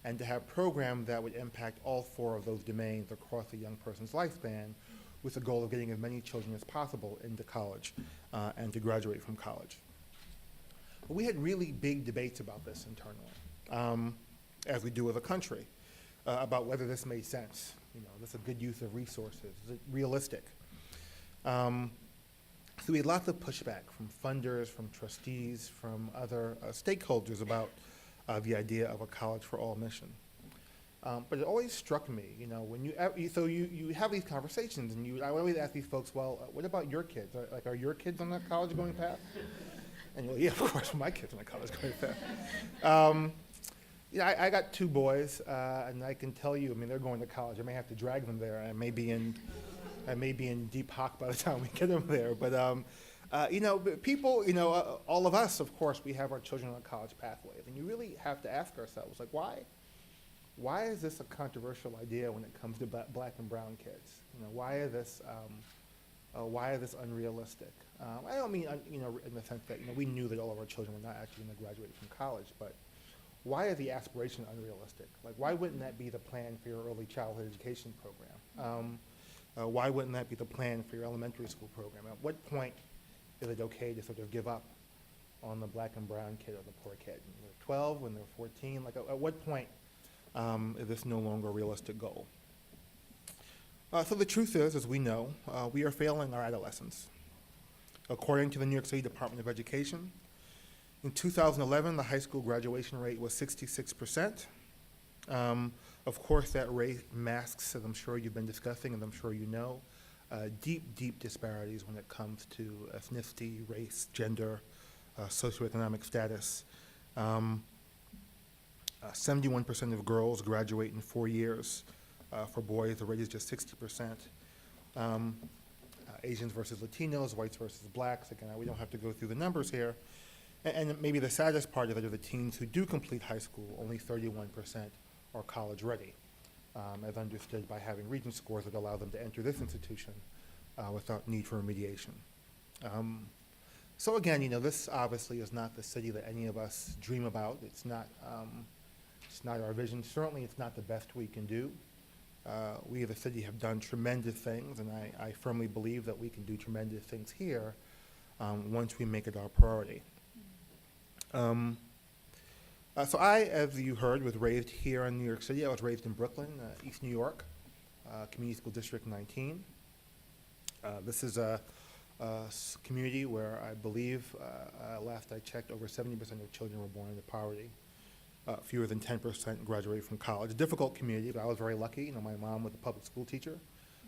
and to have programs that would impact all 4 of those domains across a young person's lifespan, with the goal of getting as many children as possible into college and to graduate from college. But we had really big debates about this internally, as we do as a country, about whether this made sense. This is a good use of resources. Is it realistic? So we had lots of pushback from funders, from trustees, from other stakeholders about the idea of a college for all mission. But it always struck me, when you have these conversations, and I always ask these folks, well, what about your kids? Are your kids on that college-going path? And yeah, of course, my kids went to college quite fast. I got two boys, and I can tell you, I mean, they're going to college. I may have to drag them there. I may be in deep hock by the time we get them there. But but people, all of us, of course, we have our children on college pathways, and you really have to ask ourselves, like, why is this a controversial idea when it comes to black and brown kids? Why is this unrealistic? I don't mean, in the sense that, we knew that all of our children were not actually going to graduate from college, but why is the aspiration unrealistic? Like, why wouldn't that be the plan for your early childhood education program? Why wouldn't that be the plan for your elementary school program? At what point is it okay to sort of give up on the black and brown kid or the poor kid? When they're 12, when they're 14, like, at what point is this no longer a realistic goal? So the truth is, as we know, we are failing our adolescents. According to the New York City Department of Education, in 2011, the high school graduation rate was 66%. Of course, that rate masks, as I'm sure you've been discussing, and I'm sure you know, deep disparities when it comes to ethnicity, race, gender, socioeconomic status. 71% of girls graduate in 4 years. For boys, the rate is just 60%. Asians versus Latinos, whites versus blacks. Again, we don't have to go through the numbers here. And maybe the saddest part of it are the teens who do complete high school, only 31% are college ready, as understood by having Regents scores that allow them to enter this institution without need for remediation. So again, this obviously is not the city that any of us dream about. It's not our vision. Certainly, it's not the best we can do. We as a city have done tremendous things, and I firmly believe that we can do tremendous things here once we make it our priority. So I, as you heard, was raised here in New York City. I was raised in Brooklyn, East New York, Community School District 19. This is a community where I believe, last I checked, over 70% of children were born into poverty. Fewer than 10% graduated from college. A difficult community, but I was very lucky. My mom was a public school teacher,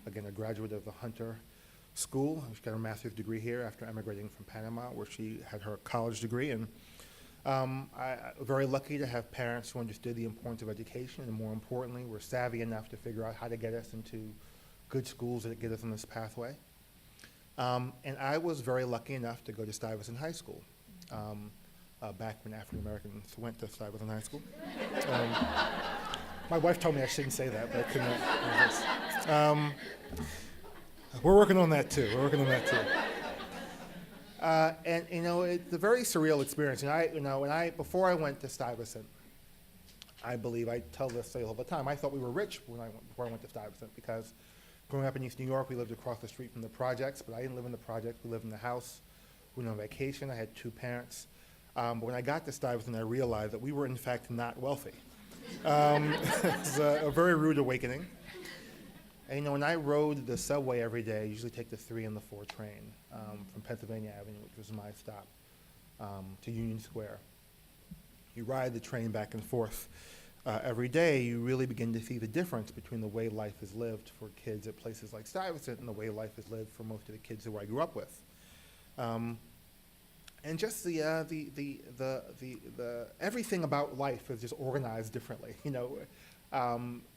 again, a graduate of the Hunter School. She got her master's degree here after emigrating from Panama, where she had her college degree. And I'm very lucky to have parents who understood the importance of education, and more importantly, were savvy enough to figure out how to get us into good schools that get us on this pathway. And I was very lucky enough to go to Stuyvesant High School. Back when African Americans went to Stuyvesant High School. My wife told me I shouldn't say that, but I couldn't. We're working on that too. And it's a very surreal experience. And before I went to Stuyvesant, I believe I tell this story all the time. I thought we were rich before I went to Stuyvesant, because growing up in East New York, we lived across the street from the projects, but I didn't live in the projects. We lived in the house. We were on vacation. I had two parents. But when I got to Stuyvesant, I realized that we were, in fact, not wealthy. It was a very rude awakening. And, when I rode the subway every day, I usually take the 3 and the 4 train from Pennsylvania Avenue, which was my stop, to Union Square. You ride the train back and forth every day, you really begin to see the difference between the way life is lived for kids at places like Stuyvesant and the way life is lived for most of the kids who I grew up with. And just the everything about life is just organized differently.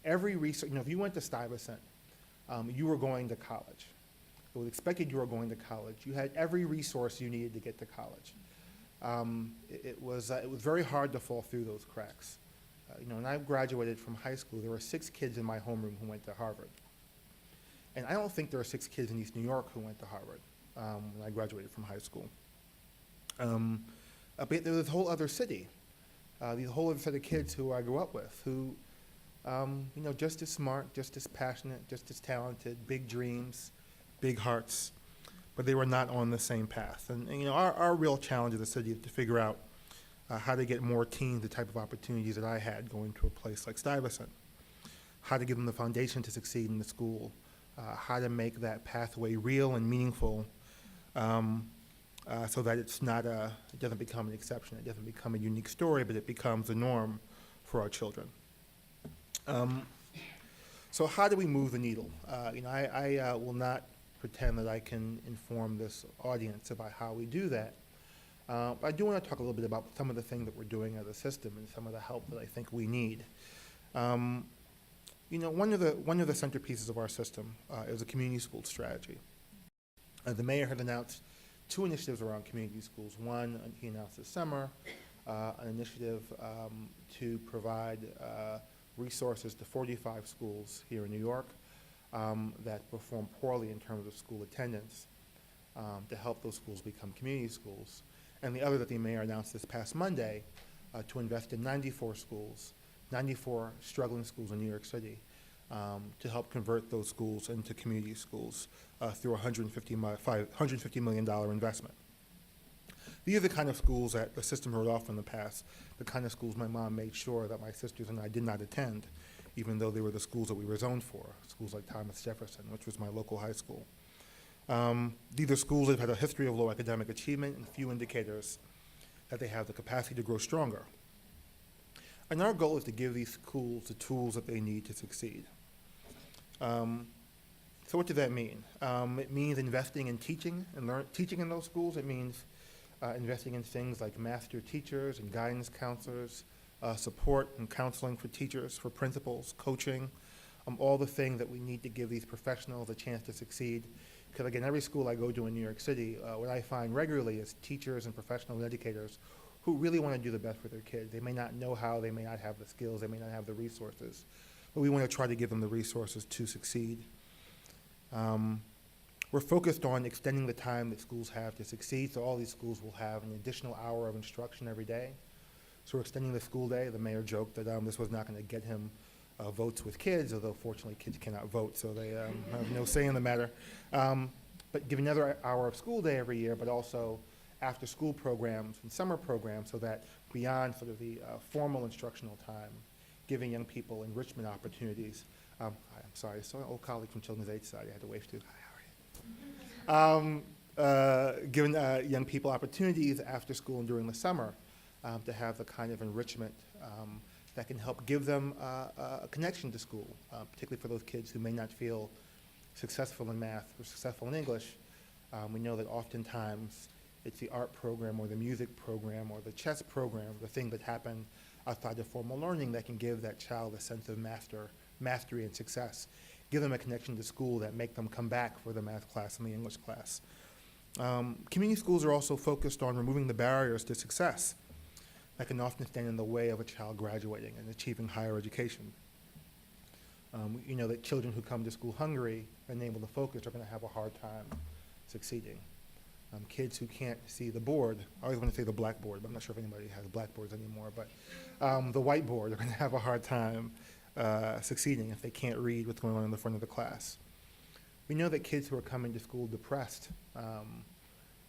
Every research, if you went to Stuyvesant, you were going to college. It was expected you were going to college. You had every resource you needed to get to college. It was very hard to fall through those cracks. When I graduated from high school, there were 6 kids in my homeroom who went to Harvard. And I don't think there are 6 kids in East New York who went to Harvard when I graduated from high school. But there was this whole other city, these whole other set of kids who I grew up with, who, just as smart, just as passionate, just as talented, big dreams, big hearts, but they were not on the same path. And our real challenge as a city is to figure out how to get more teens the type of opportunities that I had going to a place like Stuyvesant, how to give them the foundation to succeed in the school, how to make that pathway real and meaningful, so that it doesn't become an exception, it doesn't become a unique story, but it becomes the norm for our children. So how do we move the needle? I will not pretend that I can inform this audience about how we do that, But I do want to talk a little bit about some of the things that we're doing as a system and some of the help that I think we need. One of the centerpieces of our system is a community school strategy. The mayor has announced 2 initiatives around community schools. One, he announced this summer, an initiative to provide resources to 45 schools here in New York that perform poorly in terms of school attendance to help those schools become community schools. And the other that the mayor announced this past Monday to invest in 94 schools, 94 struggling schools in New York City to help convert those schools into community schools through a $150 million investment. These are the kind of schools that the system wrote off in the past, the kind of schools my mom made sure that my sisters and I did not attend, even though they were the schools that we were zoned for, schools like Thomas Jefferson, which was my local high school. These are schools that have had a history of low academic achievement and few indicators that they have the capacity to grow stronger. And our goal is to give these schools the tools that they need to succeed. So what does that mean? It means investing in teaching and teaching in those schools. It means investing in things like master teachers and guidance counselors, support and counseling for teachers, for principals, coaching, all the things that we need to give these professionals a chance to succeed. Because again, every school I go to in New York City, what I find regularly is teachers and professional educators who really want to do the best for their kids. They may not know how, they may not have the skills, they may not have the resources, but we want to try to give them the resources to succeed. We're focused on extending the time that schools have to succeed, so all these schools will have an additional hour of instruction every day. So we're extending the school day. The mayor joked that this was not going to get him votes with kids, although fortunately kids cannot vote, so they have no say in the matter. But give another hour of school day every year, but also after-school programs and summer programs, so that beyond sort of the formal instructional time, giving young people enrichment opportunities. Hi, I'm sorry, I saw an old colleague from Children's Aid Society I had to wave to. Hi, how are you? Giving young people opportunities after school and during the summer to have the kind of enrichment that can help give them a connection to school, particularly for those kids who may not feel successful in math or successful in English. We know that oftentimes it's the art program or the music program or the chess program, the thing that happened outside of formal learning that can give that child a sense of mastery and success, give them a connection to school that make them come back for the math class and the English class. Community schools are also focused on removing the barriers to success that can often stand in the way of a child graduating and achieving higher education. You know that children who come to school hungry and unable to focus are going to have a hard time succeeding. Kids who can't see the board, I always want to say the blackboard, but I'm not sure if anybody has blackboards anymore, but the whiteboard are going to have a hard time succeeding if they can't read what's going on in the front of the class. We know that kids who are coming to school depressed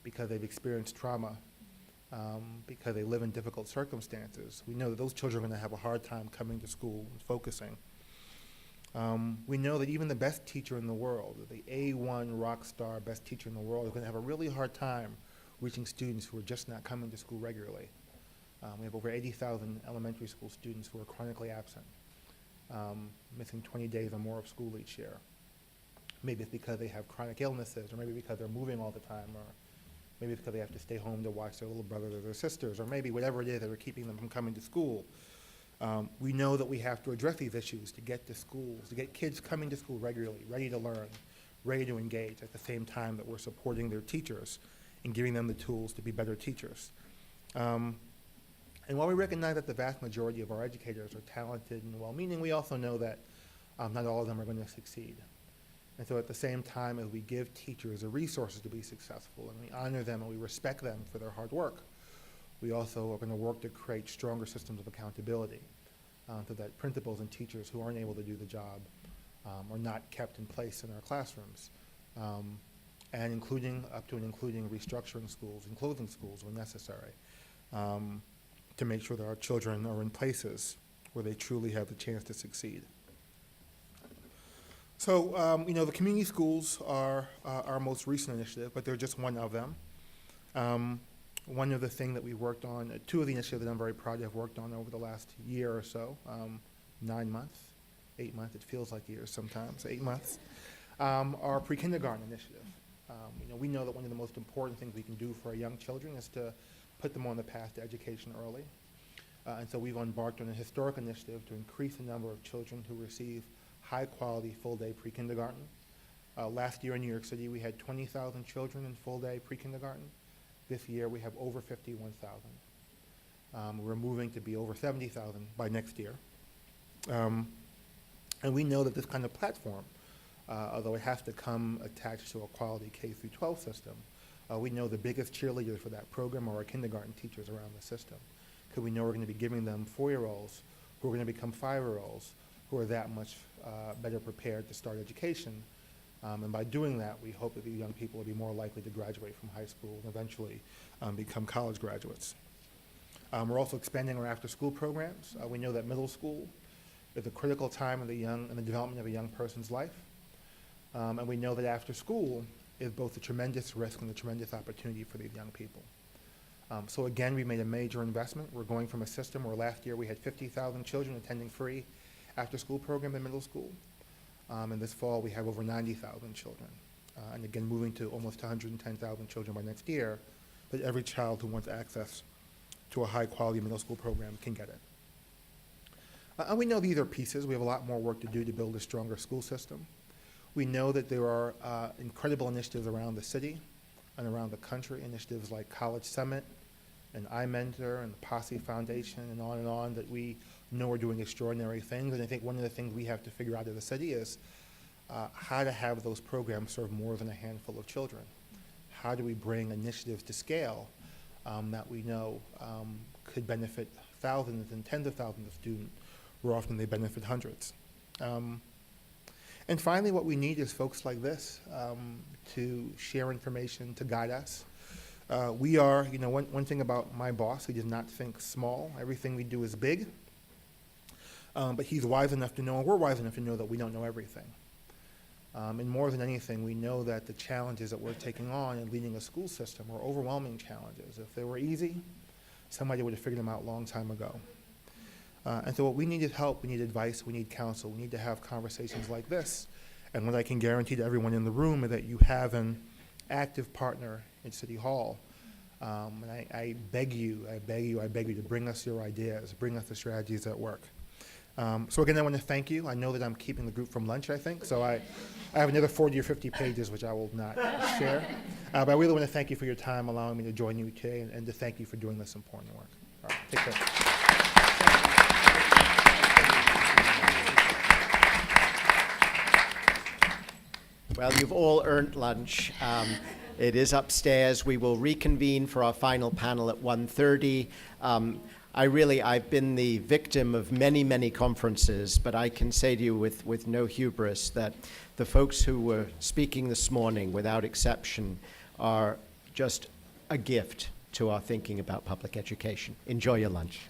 because they've experienced trauma, because they live in difficult circumstances, we know that those children are going to have a hard time coming to school and focusing. We know that even the best teacher in the world, the A1 rock star best teacher in the world, is going to have a really hard time reaching students who are just not coming to school regularly. We have over 80,000 elementary school students who are chronically absent, missing 20 days or more of school each year. Maybe it's because they have chronic illnesses, or maybe because they're moving all the time, or maybe it's because they have to stay home to watch their little brothers or their sisters, or maybe whatever it is that are keeping them from coming to school. We know that we have to address these issues to get to schools, to get kids coming to school regularly, ready to learn, ready to engage at the same time that we're supporting their teachers and giving them the tools to be better teachers. And while we recognize that the vast majority of our educators are talented and well-meaning, we also know that not all of them are going to succeed. And so at the same time as we give teachers the resources to be successful and we honor them and we respect them for their hard work, we also are going to work to create stronger systems of accountability so that principals and teachers who aren't able to do the job are not kept in place in our classrooms, and including restructuring schools and closing schools when necessary to make sure that our children are in places where they truly have the chance to succeed. So, you know, the community schools are our most recent initiative, but they're just one of them. One of the things that we worked on, two of the initiatives that I'm very proud to have worked on over the last year or so, 9 months, 8 months, it feels like years sometimes, 8 months, our pre-kindergarten initiative. You know, we know that one of the most important things we can do for our young children is to put them on the path to education early. And so we've embarked on a historic initiative to increase the number of children who receive high-quality full-day pre-kindergarten. Last year in New York City, we had 20,000 children in full-day pre-kindergarten. This year, we have over 51,000. We're moving to be over 70,000 by next year. And we know that this kind of platform, although it has to come attached to a quality K-12 system, we know the biggest cheerleaders for that program are our kindergarten teachers around the system, because we know we're going to be giving them 4-year-olds who are going to become 5-year-olds who are that much better prepared to start education. And by doing that, we hope that these young people will be more likely to graduate from high school and eventually become college graduates. We're also expanding our after-school programs. We know that middle school is a critical time in the development of a young person's life. And we know that after school is both a tremendous risk and a tremendous opportunity for these young people. So again, we made a major investment. We're going from a system where last year we had 50,000 children attending free after-school program in middle school. And this fall, we have over 90,000 children. And again, moving to almost 110,000 children by next year, that every child who wants access to a high-quality middle school program can get it. And we know these are pieces. We have a lot more work to do to build a stronger school system. We know that there are incredible initiatives around the city and around the country, initiatives like College Summit and iMentor and the Posse Foundation and on, that we know are doing extraordinary things. And I think one of the things we have to figure out as a city is how to have those programs serve more than a handful of children. How do we bring initiatives to scale that we know could benefit thousands and tens of thousands of students, where often they benefit hundreds. And finally, what we need is folks like this to share information, to guide us. We are, one thing about my boss, he does not think small. Everything we do is big. But he's wise enough to know, and we're wise enough to know that we don't know everything. And more than anything, we know that the challenges that we're taking on in leading a school system are overwhelming challenges. If they were easy, somebody would have figured them out a long time ago. And so what we need is help, we need advice, we need counsel, we need to have conversations like this. And what I can guarantee to everyone in the room is that you have an active partner in City Hall. And I beg you to bring us your ideas, bring us the strategies that work. So again, I want to thank you. I know that I'm keeping the group from lunch, I think, so I have another 40 or 50 pages which I will not share. But I really want to thank you for your time, allowing me to join you today, and to thank you for doing this important work. All right, take care. Well, you've all earned lunch. It is upstairs. We will reconvene for our final panel at 1:30. I've been the victim of many, many conferences, but I can say to you with no hubris that the folks who were speaking this morning, without exception, are just a gift to our thinking about public education. Enjoy your lunch.